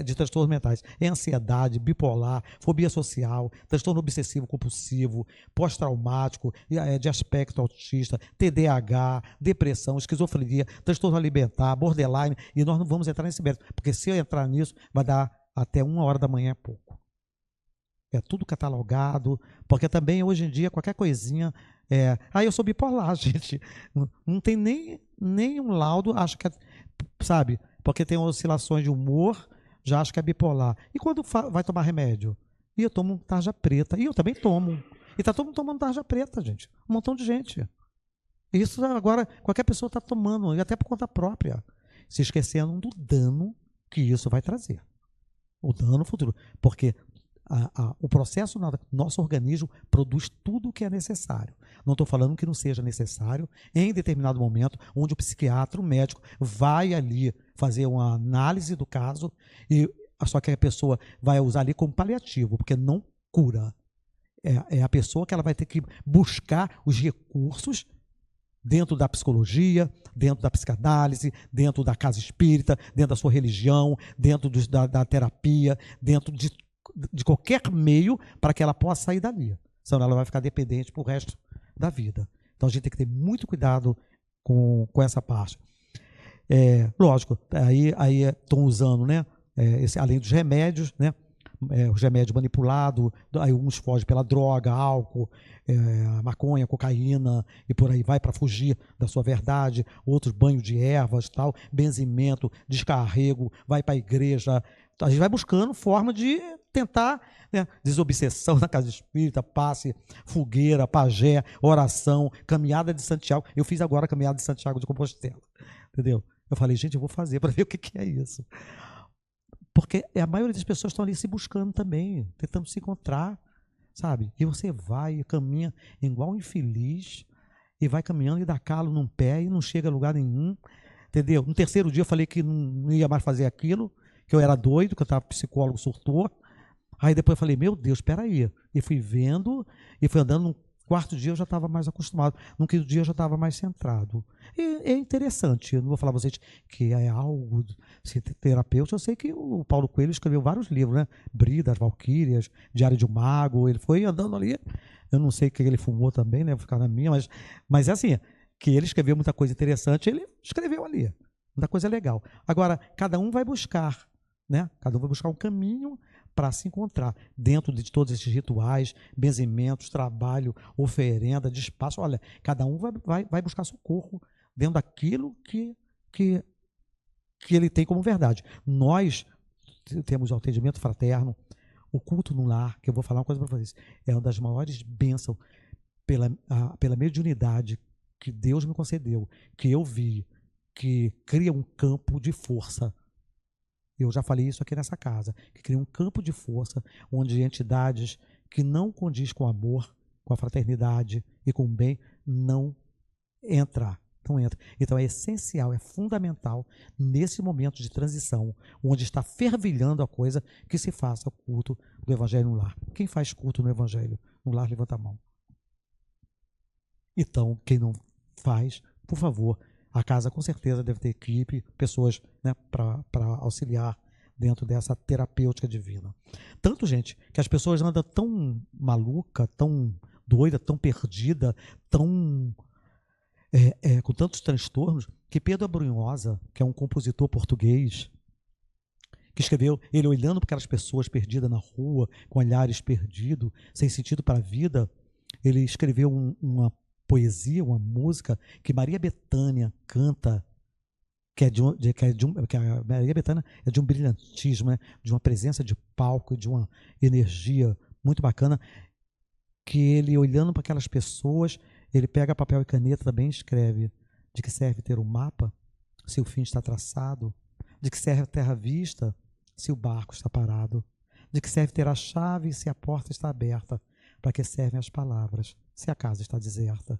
de transtornos mentais. É ansiedade, bipolar, fobia social, transtorno obsessivo-compulsivo, pós-traumático, de aspecto autista, TDAH, depressão, esquizofrenia, transtorno alimentar, borderline, e nós não vamos entrar nesse mérito, porque se eu entrar nisso, vai dar até 1h da manhã é pouco. É tudo catalogado, porque também hoje em dia qualquer coisinha eu sou bipolar, gente. Não tem nem um laudo, acho que sabe, porque tem oscilações de humor, já acho que é bipolar. E quando vai tomar remédio? E eu tomo tarja preta, e eu também tomo. E tá todo mundo tomando tarja preta, gente. Um montão de gente. Isso agora qualquer pessoa está tomando, e até por conta própria, se esquecendo do dano que isso vai trazer. O dano futuro, porque o processo no nosso organismo produz tudo o que é necessário. Não estou falando que não seja necessário em determinado momento, onde o psiquiatra, o médico, vai ali fazer uma análise do caso, só que a pessoa vai usar ali como paliativo, porque não cura. É a pessoa que ela vai ter que buscar os recursos dentro da psicologia, dentro da psicanálise, dentro da casa espírita, dentro da sua religião, dentro da terapia, dentro de qualquer meio para que ela possa sair dali. Senão ela vai ficar dependente para o resto da vida. Então a gente tem que ter muito cuidado com essa parte. Lógico, aí estão usando, né, além dos remédios, né, os remédios manipulados, aí uns fogem pela droga, álcool, maconha, cocaína e por aí vai para fugir da sua verdade, outros banho de ervas, tal, benzimento, descarrego, vai para a igreja. A gente vai buscando forma de tentar, né, desobsessão na casa espírita, passe, fogueira, pajé, oração, caminhada de Santiago. Eu fiz agora a caminhada de Santiago de Compostela, entendeu? Eu falei, gente, eu vou fazer para ver o que é isso. Porque a maioria das pessoas estão ali se buscando também, tentando se encontrar, sabe? E você vai e caminha igual um infeliz, e vai caminhando e dá calo num pé e não chega a lugar nenhum, entendeu? No terceiro dia eu falei que não ia mais fazer aquilo, que eu era doido, que eu estava psicólogo, surtou. Aí depois eu falei, meu Deus, espera aí. E fui vendo, e fui andando. No quarto dia eu já estava mais acostumado. No quinto dia eu já estava mais centrado. E é interessante, eu não vou falar para vocês que é algo terapêutico. Eu sei que o Paulo Coelho escreveu vários livros, né? Brida, as Valquírias, Diário de um Mago. Ele foi andando ali. Eu não sei o que ele fumou também, né? Vou ficar na minha, mas é assim, que ele escreveu muita coisa interessante, ele escreveu ali. Muita coisa legal. Agora, cada um vai buscar, né? Cada um vai buscar um caminho para se encontrar dentro de todos esses rituais, benzimentos, trabalho, oferenda, despacho. Olha, cada um vai buscar socorro dentro daquilo que ele tem como verdade. Nós temos o atendimento fraterno, o culto no lar, que eu vou falar uma coisa para vocês, é uma das maiores bênçãos pela mediunidade que Deus me concedeu, que eu vi, que cria um campo de força. Eu já falei isso aqui nessa casa, que cria um campo de força onde entidades que não condiz com o amor, com a fraternidade e com o bem, não entra. Então é essencial, é fundamental, nesse momento de transição, onde está fervilhando a coisa, que se faça o culto do Evangelho no lar. Quem faz culto no Evangelho no lar, levanta a mão. Então, quem não faz, por favor, a casa com certeza deve ter equipe, pessoas, né, para auxiliar dentro dessa terapêutica divina. Tanto, gente, que as pessoas andam tão maluca, tão doida, tão perdida, tão com tantos transtornos, que Pedro Abrunhosa, que é um compositor português, que escreveu, ele olhando para aquelas pessoas perdidas na rua, com olhares perdidos, sem sentido para a vida, ele escreveu uma poesia, uma música que Maria Bethânia canta, que a Maria Bethânia é de um brilhantismo, né? De uma presença de palco, de uma energia muito bacana, que ele, olhando para aquelas pessoas, ele pega papel e caneta também e escreve: de que serve ter um mapa se o fim está traçado? De que serve a terra vista se o barco está parado? De que serve ter a chave se a porta está aberta? Para que servem as palavras se a casa está deserta?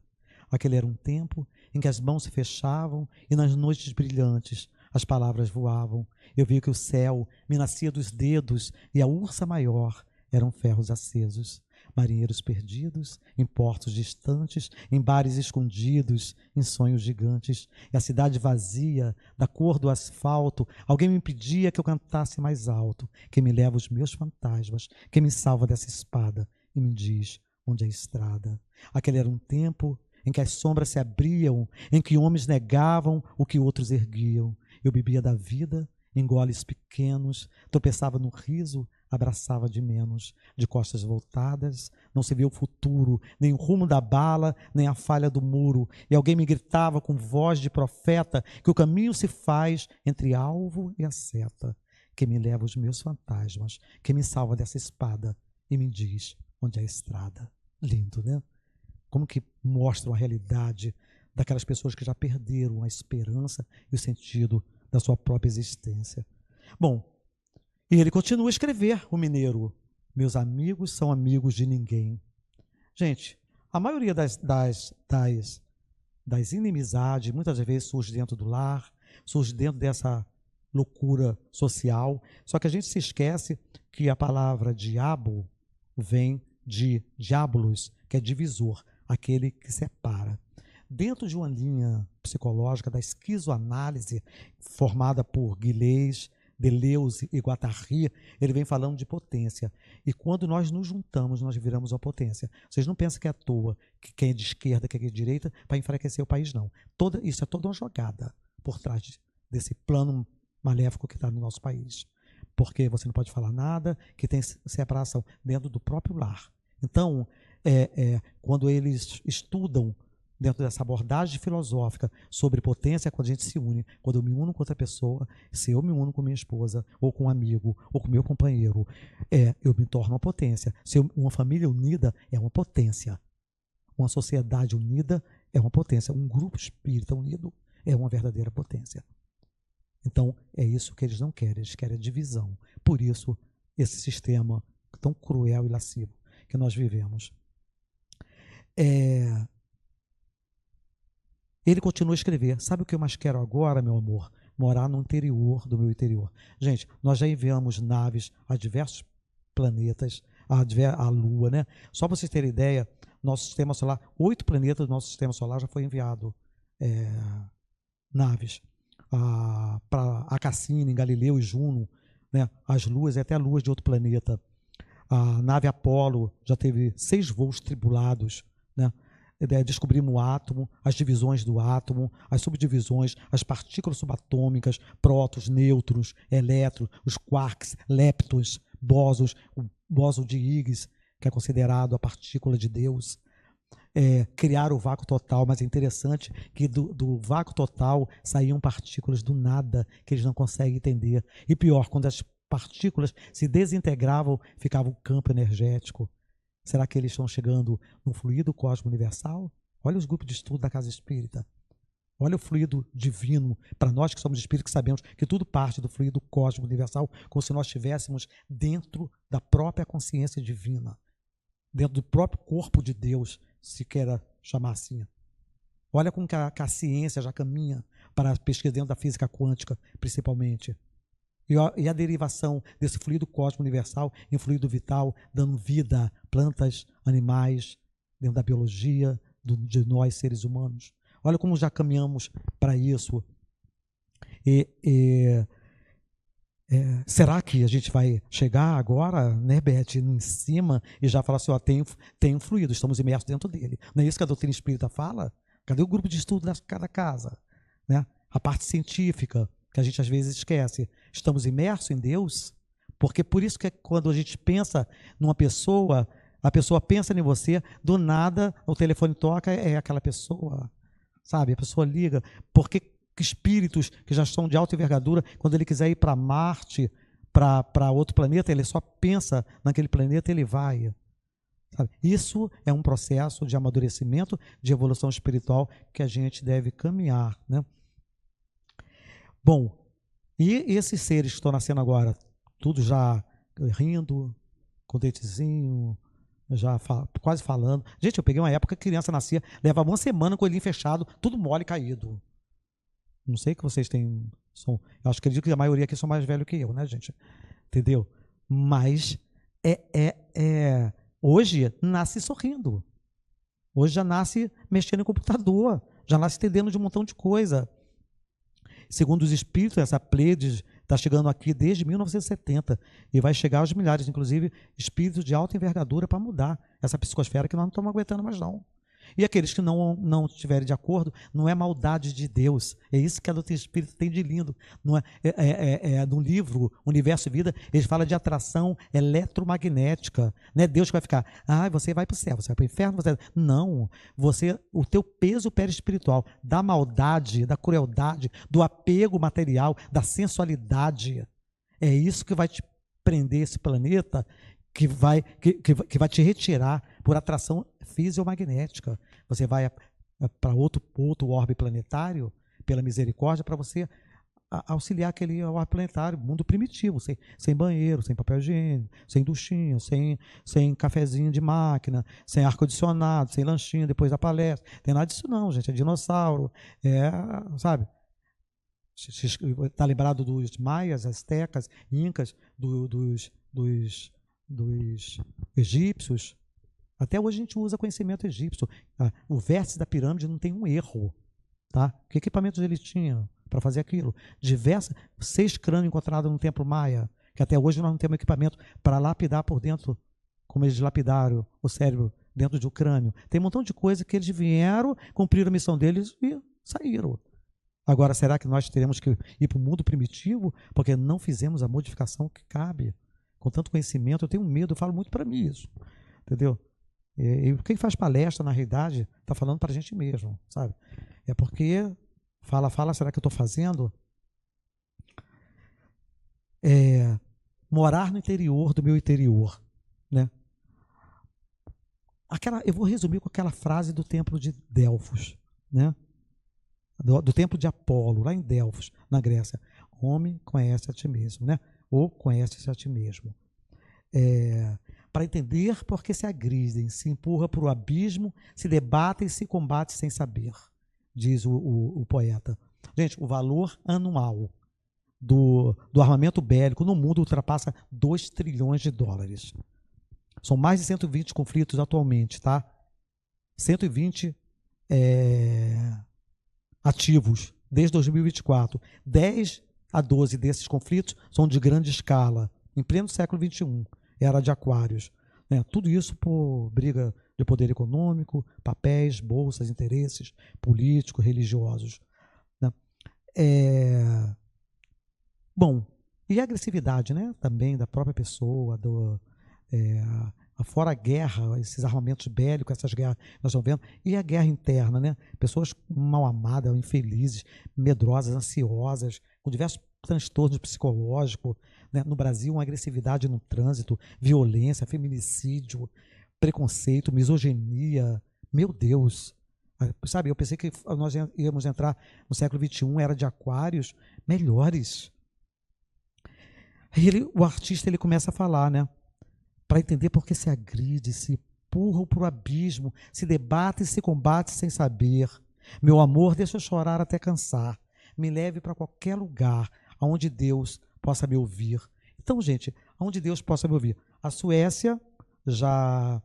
Aquele era um tempo em que as mãos se fechavam e nas noites brilhantes as palavras voavam. Eu vi que o céu me nascia dos dedos e a ursa maior eram ferros acesos. Marinheiros perdidos, em portos distantes, em bares escondidos, em sonhos gigantes. E a cidade vazia, da cor do asfalto, alguém me impedia que eu cantasse mais alto. Quem me leva os meus fantasmas, quem me salva dessa espada e me diz onde é a estrada. Aquele era um tempo em que as sombras se abriam, em que homens negavam o que outros erguiam. Eu bebia da vida em goles pequenos, tropeçava no riso, abraçava de menos, de costas voltadas, não se via o futuro, nem o rumo da bala, nem a falha do muro, e alguém me gritava com voz de profeta que o caminho se faz entre alvo e a seta, que me leva os meus fantasmas, que me salva dessa espada e me diz onde é a estrada. Lindo, né? Como que mostra a realidade daquelas pessoas que já perderam a esperança e o sentido da sua própria existência. Bom, e ele continua a escrever, o mineiro. Meus amigos são amigos de ninguém. Gente, a maioria das inimizades, muitas vezes surge dentro do lar, surge dentro dessa loucura social. Só que a gente se esquece que a palavra diabo vem de diabolos, que é divisor, aquele que separa. Dentro de uma linha psicológica da esquizoanálise, formada por Guilherme, Deleuze e Guattari, ele vem falando de potência. E quando nós nos juntamos, nós viramos uma potência. Vocês não pensam que é à toa que quem é de esquerda, quem é de direita, para enfraquecer o país, não. Isso é toda uma jogada por trás desse plano maléfico que está no nosso país. Porque você não pode falar nada, que tem separação dentro do próprio lar. Então, quando eles estudam dentro dessa abordagem filosófica sobre potência, quando a gente se une, quando eu me uno com outra pessoa, se eu me uno com minha esposa, ou com um amigo, ou com meu companheiro, eu me torno uma potência. Uma família unida é uma potência. Uma sociedade unida é uma potência. Um grupo espírita unido é uma verdadeira potência. Então, é isso que eles não querem. Eles querem a divisão. Por isso, esse sistema tão cruel e lascivo que nós vivemos. Ele continua a escrever. Sabe o que eu mais quero agora, meu amor? Morar no interior do meu interior. Gente, nós já enviamos naves a diversos planetas, a Lua, né? Só para vocês terem ideia, nosso sistema solar, 8 planetas do nosso sistema solar já foi enviado naves. Para a Cassini, Galileu e Juno, né? As luas e até luas de outro planeta. A nave Apolo já teve 6 voos tripulados, né? Descobrimos o átomo, as divisões do átomo, as subdivisões, as partículas subatômicas, prótons, nêutrons, elétrons, os quarks, leptons, bósons, o bóson de Higgs, que é considerado a partícula de Deus. Criar o vácuo total, mas é interessante que do vácuo total saíam partículas do nada, que eles não conseguem entender. E pior, quando as partículas se desintegravam, ficava um campo energético. Será que eles estão chegando no fluido cósmico universal? Olha os grupos de estudo da Casa Espírita. Olha o fluido divino. Para nós que somos espíritos, que sabemos que tudo parte do fluido cósmico universal, como se nós estivéssemos dentro da própria consciência divina, dentro do próprio corpo de Deus, se queira chamar assim. Olha como que a ciência já caminha para a pesquisa dentro da física quântica, principalmente. E a derivação desse fluido cósmico universal em fluido vital, dando vida a plantas, animais, dentro da biologia, de nós, seres humanos. Olha como já caminhamos para isso. Será que a gente vai chegar agora, né, Beth, em cima e já falar assim, tem um fluido, estamos imersos dentro dele. Não é isso que a doutrina espírita fala? Cadê o grupo de estudo da cada casa? Né? A parte científica, que a gente às vezes esquece. Estamos imersos em Deus? Porque por isso que quando a gente pensa numa pessoa, a pessoa pensa em você, do nada o telefone toca, é aquela pessoa, sabe? A pessoa liga, porque espíritos que já estão de alta envergadura, quando ele quiser ir para Marte, para outro planeta, ele só pensa naquele planeta e ele vai. Sabe? Isso é um processo de amadurecimento, de evolução espiritual que a gente deve caminhar, né? Bom, e esses seres que estão nascendo agora, tudo já rindo, com dentezinho, já quase falando. Gente, eu peguei uma época que a criança nascia, levava uma semana com o olhinho fechado, tudo mole e caído. Não sei que vocês têm... eu acredito que a maioria aqui são mais velhos que eu, né, gente? Entendeu? Mas hoje nasce sorrindo. Hoje já nasce mexendo no computador, já nasce entendendo de um montão de coisa. Segundo os espíritos, essa Pleiades está chegando aqui desde 1970 e vai chegar aos milhares, inclusive espíritos de alta envergadura para mudar essa psicosfera que nós não estamos aguentando mais não. E aqueles que não estiverem de acordo, não é maldade de Deus. É isso que a doutrina espírita tem de lindo. Não no livro Universo e Vida, ele fala de atração eletromagnética. Não é Deus que vai ficar, você vai para o céu, você vai para o inferno. Não, o teu peso perispiritual, da maldade, da crueldade, do apego material, da sensualidade, é isso que vai te prender esse planeta, que vai te retirar por atração fisiomagnética. Você vai para outro orbe planetário, pela misericórdia, para você auxiliar aquele orbe planetário, mundo primitivo, sem banheiro, sem papel higiênico, sem duchinha, sem cafezinho de máquina, sem ar-condicionado, sem lanchinho depois da palestra. Tem nada disso não, gente. É dinossauro, sabe? Está lembrado dos maias, astecas, incas, dos egípcios? Até hoje a gente usa conhecimento egípcio. O vértice da pirâmide não tem um erro. Tá? Que equipamentos ele tinha para fazer aquilo? 6 crânios encontrados no templo maia, que até hoje nós não temos equipamento para lapidar por dentro, como eles lapidaram o cérebro dentro do crânio. Tem um montão de coisa que eles vieram, cumpriram a missão deles e saíram. Agora, será que nós teremos que ir para o mundo primitivo porque não fizemos a modificação que cabe? Com tanto conhecimento, eu tenho medo, eu falo muito para mim isso, entendeu? E quem faz palestra, na realidade, está falando para a gente mesmo, sabe? É porque, fala, será que eu estou fazendo? Morar no interior do meu interior, né? Eu vou resumir com aquela frase do templo de Delfos, né? Do templo de Apolo, lá em Delfos, na Grécia. Homem, conhece a ti mesmo, né? Ou conhece-se a ti mesmo. Para entender porque se agridem, se empurra para o abismo, se debatem e se combatem sem saber, diz o poeta. Gente, o valor anual do armamento bélico no mundo ultrapassa 2 trilhões de dólares. São mais de 120 conflitos atualmente, tá? 120 ativos desde 2024. 10 a 12 desses conflitos são de grande escala, em pleno século XXI, era de Aquários. Tudo isso por briga de poder econômico, papéis, bolsas, interesses políticos, religiosos. Né? Bom, e a agressividade, né? Também da própria pessoa, fora a guerra, esses armamentos bélicos, essas guerras que nós estamos vendo, e a guerra interna, né? Pessoas mal amadas, infelizes, medrosas, ansiosas, com diversos transtornos psicológicos, né? No Brasil, uma agressividade no trânsito, violência, feminicídio, preconceito, misoginia. Meu Deus! Sabe, eu pensei que nós íamos entrar no século XXI, era de Aquários, melhores. Aí o artista começa a falar, né? Para entender por que se agride, se empurram para o abismo, se debate e se combate sem saber. Meu amor, deixa eu chorar até cansar. Me leve para qualquer lugar onde Deus possa me ouvir. Então, gente, onde Deus possa me ouvir. A Suécia já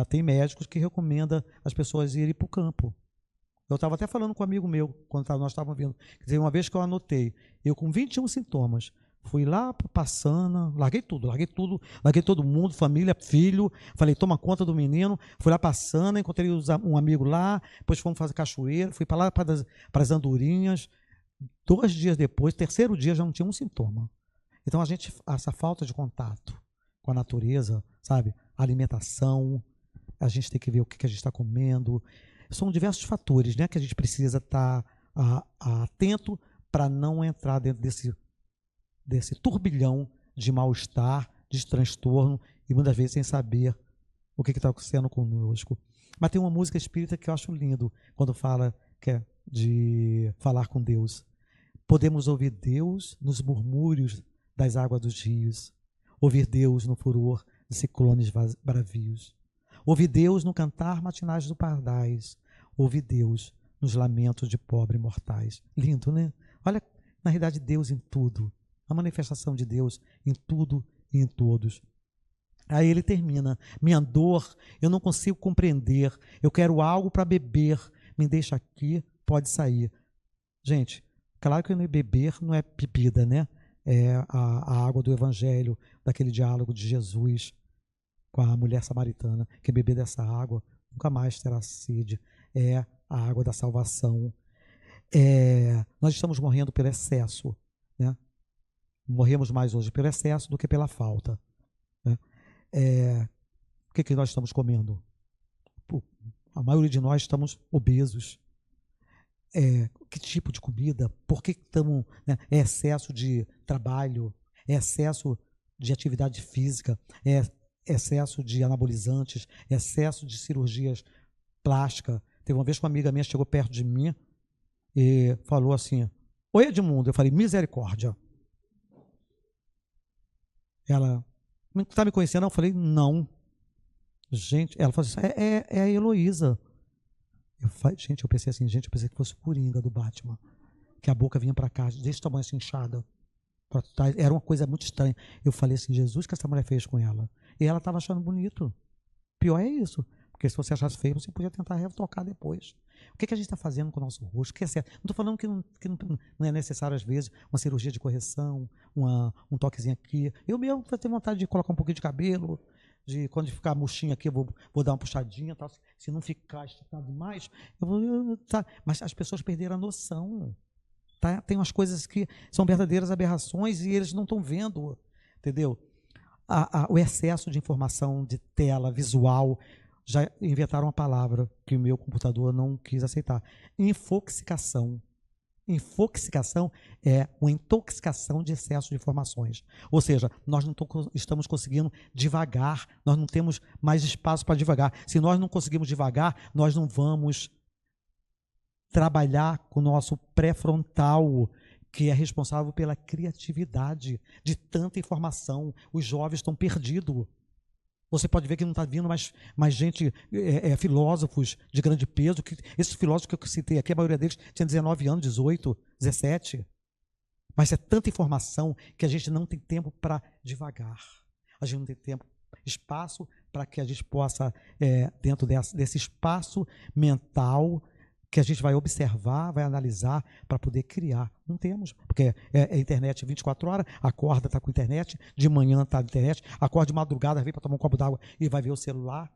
tem médicos que recomendam as pessoas irem para o campo. Eu estava até falando com um amigo meu, quando nós estávamos vindo. Quer dizer, uma vez que eu anotei, eu com 21 sintomas, fui lá para Passana, larguei todo mundo, família, filho, falei, toma conta do menino, fui lá Passana, encontrei um amigo lá, depois fomos fazer cachoeira, fui para lá para as andorinhas. 2 dias depois, 3º dia, já não tinha um sintoma. Então, essa falta de contato com a natureza, sabe, alimentação, a gente tem que ver o que a gente está comendo, são diversos fatores, né, que a gente precisa estar atento para não entrar dentro desse turbilhão de mal-estar, de transtorno, e muitas vezes sem saber o que está acontecendo conosco. Mas tem uma música espírita que eu acho lindo, quando fala que é de falar com Deus. Podemos ouvir Deus nos murmúrios das águas dos rios, ouvir Deus no furor de ciclones bravios, ouvir Deus no cantar matinais do pardais, ouvir Deus nos lamentos de pobres mortais. Lindo, né? Olha, na realidade, Deus em tudo. A manifestação de Deus em tudo e em todos. Aí ele termina: minha dor eu não consigo compreender, eu quero algo para beber, me deixa aqui, pode sair. Gente, claro que beber não é bebida, né? É a água do Evangelho, daquele diálogo de Jesus com a mulher samaritana. Quem beber dessa água nunca mais terá sede. É a água da salvação. Nós estamos morrendo pelo excesso, né? Morremos mais hoje pelo excesso do que pela falta, né? O que nós estamos comendo? A maioria de nós estamos obesos. Que tipo de comida? Por que estamos, né? É excesso de trabalho, é excesso de atividade física, é excesso de anabolizantes, é excesso de cirurgias plásticas. Teve uma vez que uma amiga minha chegou perto de mim e falou assim: oi, Edmundo. Eu falei: misericórdia. Ela: está me conhecendo? Eu falei: não. Gente, ela falou assim: é a Heloísa. Eu pensei assim, eu pensei que fosse o Coringa do Batman, que a boca vinha para cá, desse tamanho assim, inchada. Era uma coisa muito estranha. Eu falei assim: Jesus, o que essa mulher fez com ela? E ela estava achando bonito. Pior é isso, porque se você achasse feio, você podia tentar retocar depois. O que a gente está fazendo com o nosso rosto? O que é certo? Não estou falando que não é necessário, às vezes, uma cirurgia de correção, um toquezinho aqui. Eu mesmo tenho vontade de colocar um pouquinho de cabelo, quando ficar murchinho aqui, eu vou dar uma puxadinha, tá? Se não ficar esticado demais, eu vou. Tá? Mas as pessoas perderam a noção. Tá? Tem umas coisas que são verdadeiras aberrações e eles não estão vendo, entendeu? O excesso de informação, de tela, visual. Já inventaram uma palavra que o meu computador não quis aceitar: infoxicação. Infoxicação é uma intoxicação de excesso de informações. Ou seja, nós não estamos conseguindo divagar, nós não temos mais espaço para divagar. Se nós não conseguimos divagar, nós não vamos trabalhar com o nosso pré-frontal, que é responsável pela criatividade de tanta informação. Os jovens estão perdidos. Você pode ver que não está vindo mais gente, filósofos de grande peso. Esses filósofos que eu citei aqui, a maioria deles tinha 19 anos, 18, 17. Mas é tanta informação que a gente não tem tempo para devagar. A gente não tem tempo, espaço para que a gente possa, dentro desse espaço mental, que a gente vai observar, vai analisar para poder criar. Não temos, porque é internet 24 horas, acorda, está com internet, de manhã está na internet, acorda de madrugada, vem para tomar um copo d'água e vai ver o celular.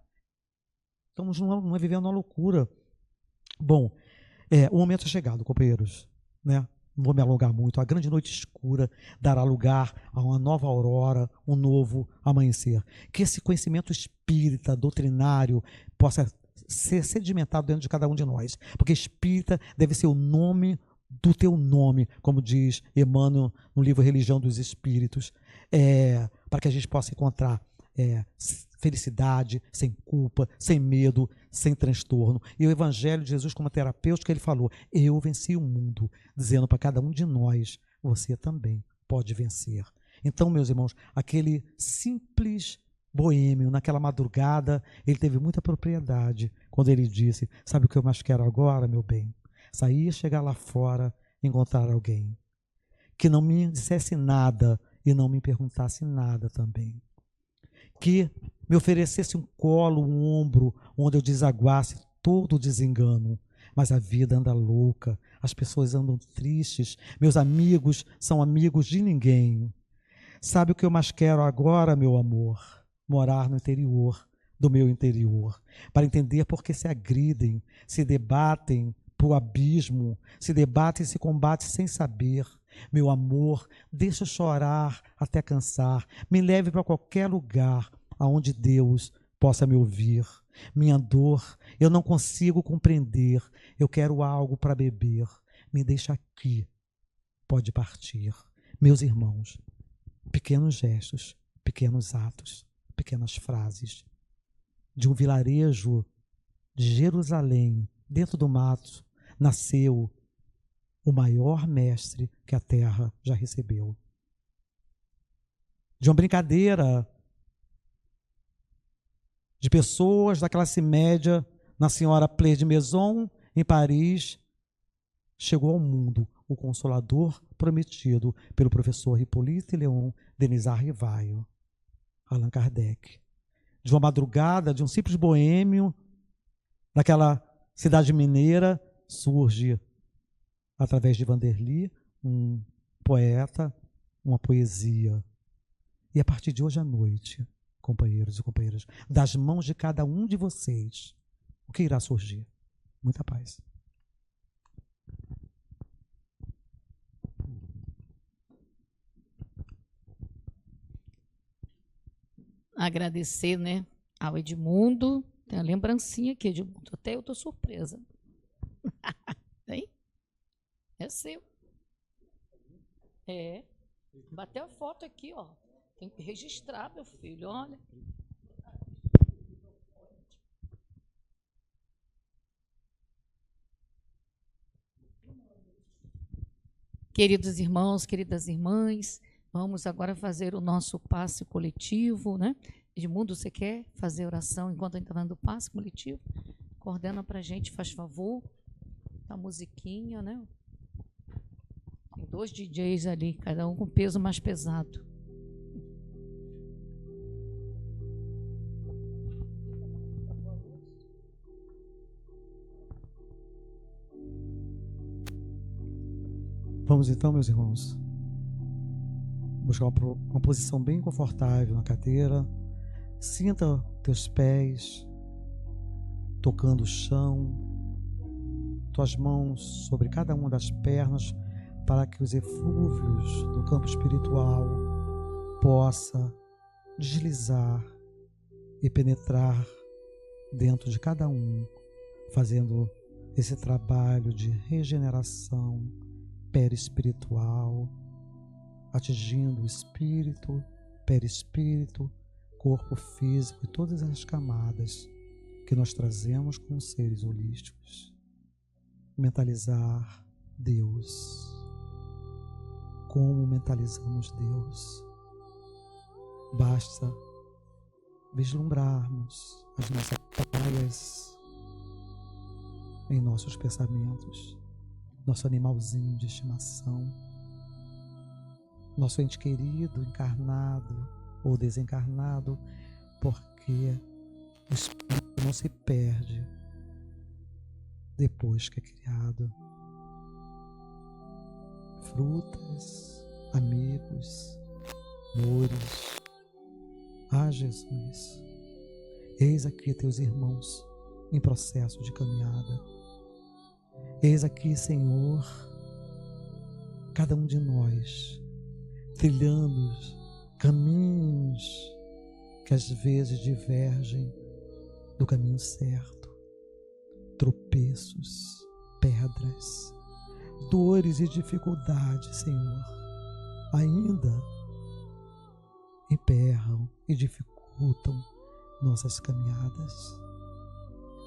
Estamos vivendo uma loucura. Bom, o momento é chegado, companheiros, né? Não vou me alongar muito. A grande noite escura dará lugar a uma nova aurora, um novo amanhecer. Que esse conhecimento espírita, doutrinário, possa ser sedimentado dentro de cada um de nós, porque espírita deve ser o nome do teu nome, como diz Emmanuel no livro Religião dos Espíritos, para que a gente possa encontrar felicidade, sem culpa, sem medo, sem transtorno. E o Evangelho de Jesus, como terapêutico, ele falou: eu venci o mundo, dizendo para cada um de nós: você também pode vencer. Então, meus irmãos, aquele simples boêmio, naquela madrugada, ele teve muita propriedade quando ele disse: sabe o que eu mais quero agora, meu bem? Sair, chegar lá fora, encontrar alguém que não me dissesse nada e não me perguntasse nada também, que me oferecesse um colo, um ombro, onde eu desaguasse todo o desengano. Mas a vida anda louca, as pessoas andam tristes, meus amigos são amigos de ninguém. Sabe o que eu mais quero agora, meu amor? Morar no interior do meu interior, para entender por que se agridem, se debatem para o abismo, se debatem e se combatem sem saber. Meu amor, deixa eu chorar até cansar, me leve para qualquer lugar aonde Deus possa me ouvir. Minha dor eu não consigo compreender, eu quero algo para beber, me deixa aqui, pode partir. Meus irmãos, pequenos gestos, pequenos atos, pequenas frases, de um vilarejo de Jerusalém, dentro do mato, nasceu o maior mestre que a terra já recebeu. De uma brincadeira de pessoas da classe média, na senhora Plé de Maison, Em Paris, chegou ao mundo o Consolador prometido pelo professor Hippolyte Léon Denis Rivaio, Allan Kardec. De uma madrugada, de um simples boêmio, naquela cidade mineira, surge, através de Vanderly, um poeta, uma poesia. E a partir de hoje à noite, companheiros e companheiras, das mãos de cada um de vocês, o que irá surgir? Muita paz. Agradecer, né, ao Edmundo. Tem a lembrancinha aqui, Edmundo. Até eu estou surpresa. Tem? É seu. É. Bateu a foto aqui, ó. Tem que registrar, meu filho, olha. Queridos irmãos, queridas irmãs, vamos agora fazer o nosso passe coletivo, né? Edmundo, você quer fazer oração enquanto a gente está falando do passe coletivo? Coordena para a gente, faz favor. A musiquinha, né? Tem 2 DJs ali, cada um com peso mais pesado. Vamos então, meus irmãos, buscar uma posição bem confortável na cadeira. Sinta teus pés tocando o chão, tuas mãos sobre cada uma das pernas, para que os eflúvios do campo espiritual possa deslizar e penetrar dentro de cada um, fazendo esse trabalho de regeneração perispiritual, atingindo o espírito, perispírito, corpo físico e todas as camadas que nós trazemos como seres holísticos. Mentalizar Deus. Como mentalizamos Deus? Basta vislumbrarmos as nossas praias em nossos pensamentos, nosso animalzinho de estimação, nosso ente querido, encarnado ou desencarnado, porque o espírito não se perde depois que é criado. Frutas, amigos, amores. Ah, Jesus, eis aqui teus irmãos em processo de caminhada. Eis aqui, Senhor, cada um de nós trilhando caminhos que às vezes divergem do caminho certo, tropeços, pedras, dores e dificuldades, Senhor, ainda emperram e dificultam nossas caminhadas.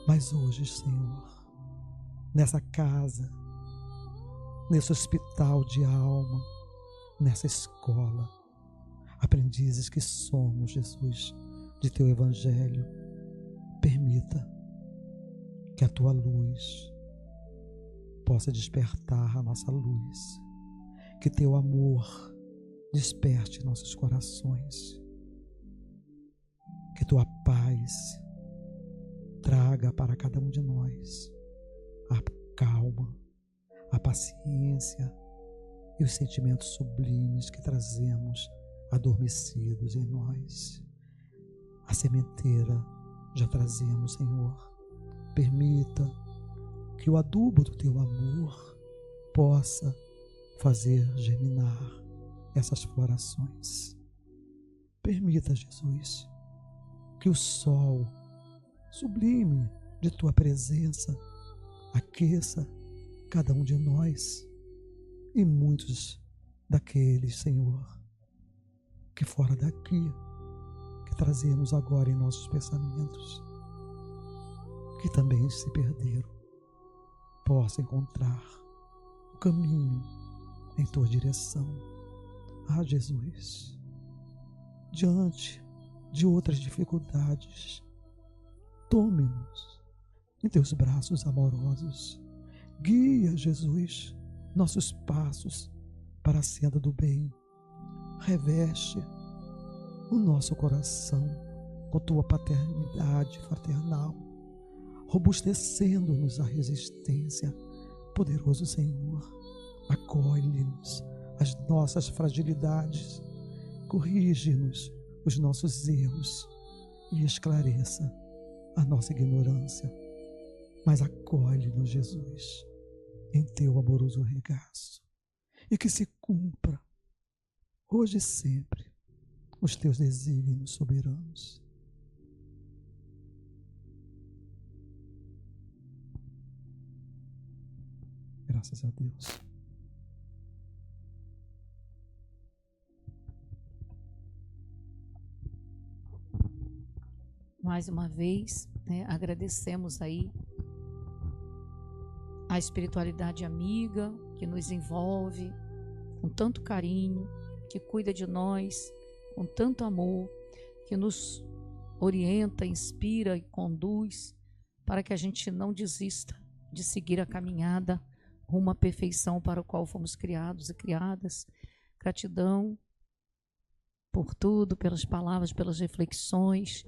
Mas hoje, Senhor, nessa casa, nesse hospital de alma, nessa escola, aprendizes que somos, Jesus, de teu evangelho, permita que a tua luz possa despertar a nossa luz, que teu amor desperte nossos corações, que tua paz traga para cada um de nós a calma, a paciência e os sentimentos sublimes que trazemos adormecidos em nós. A sementeira já trazemos, Senhor. Permita que o adubo do teu amor possa fazer germinar essas florações. Permita, Jesus, que o sol sublime de tua presença aqueça cada um de nós e muitos daqueles, Senhor, que fora daqui, que trazemos agora em nossos pensamentos, que também se perderam, possa encontrar o caminho em tua direção. Ah, Jesus, diante de outras dificuldades, tome-nos em teus braços amorosos. Guia, Jesus, nossos passos para a senda do bem. Reveste o nosso coração com tua paternidade fraternal, robustecendo-nos a resistência. Poderoso Senhor, acolhe-nos as nossas fragilidades, corrige-nos os nossos erros e esclareça a nossa ignorância. Mas acolhe-nos, Jesus, em teu amoroso regaço, e que se cumpra, hoje e sempre, os teus desígnios soberanos. Graças a Deus. Mais uma vez, agradecemos aí a espiritualidade amiga que nos envolve com tanto carinho, que cuida de nós com tanto amor, que nos orienta, inspira e conduz para que a gente não desista de seguir a caminhada rumo à perfeição para o qual fomos criados e criadas. Gratidão por tudo, pelas palavras, pelas reflexões.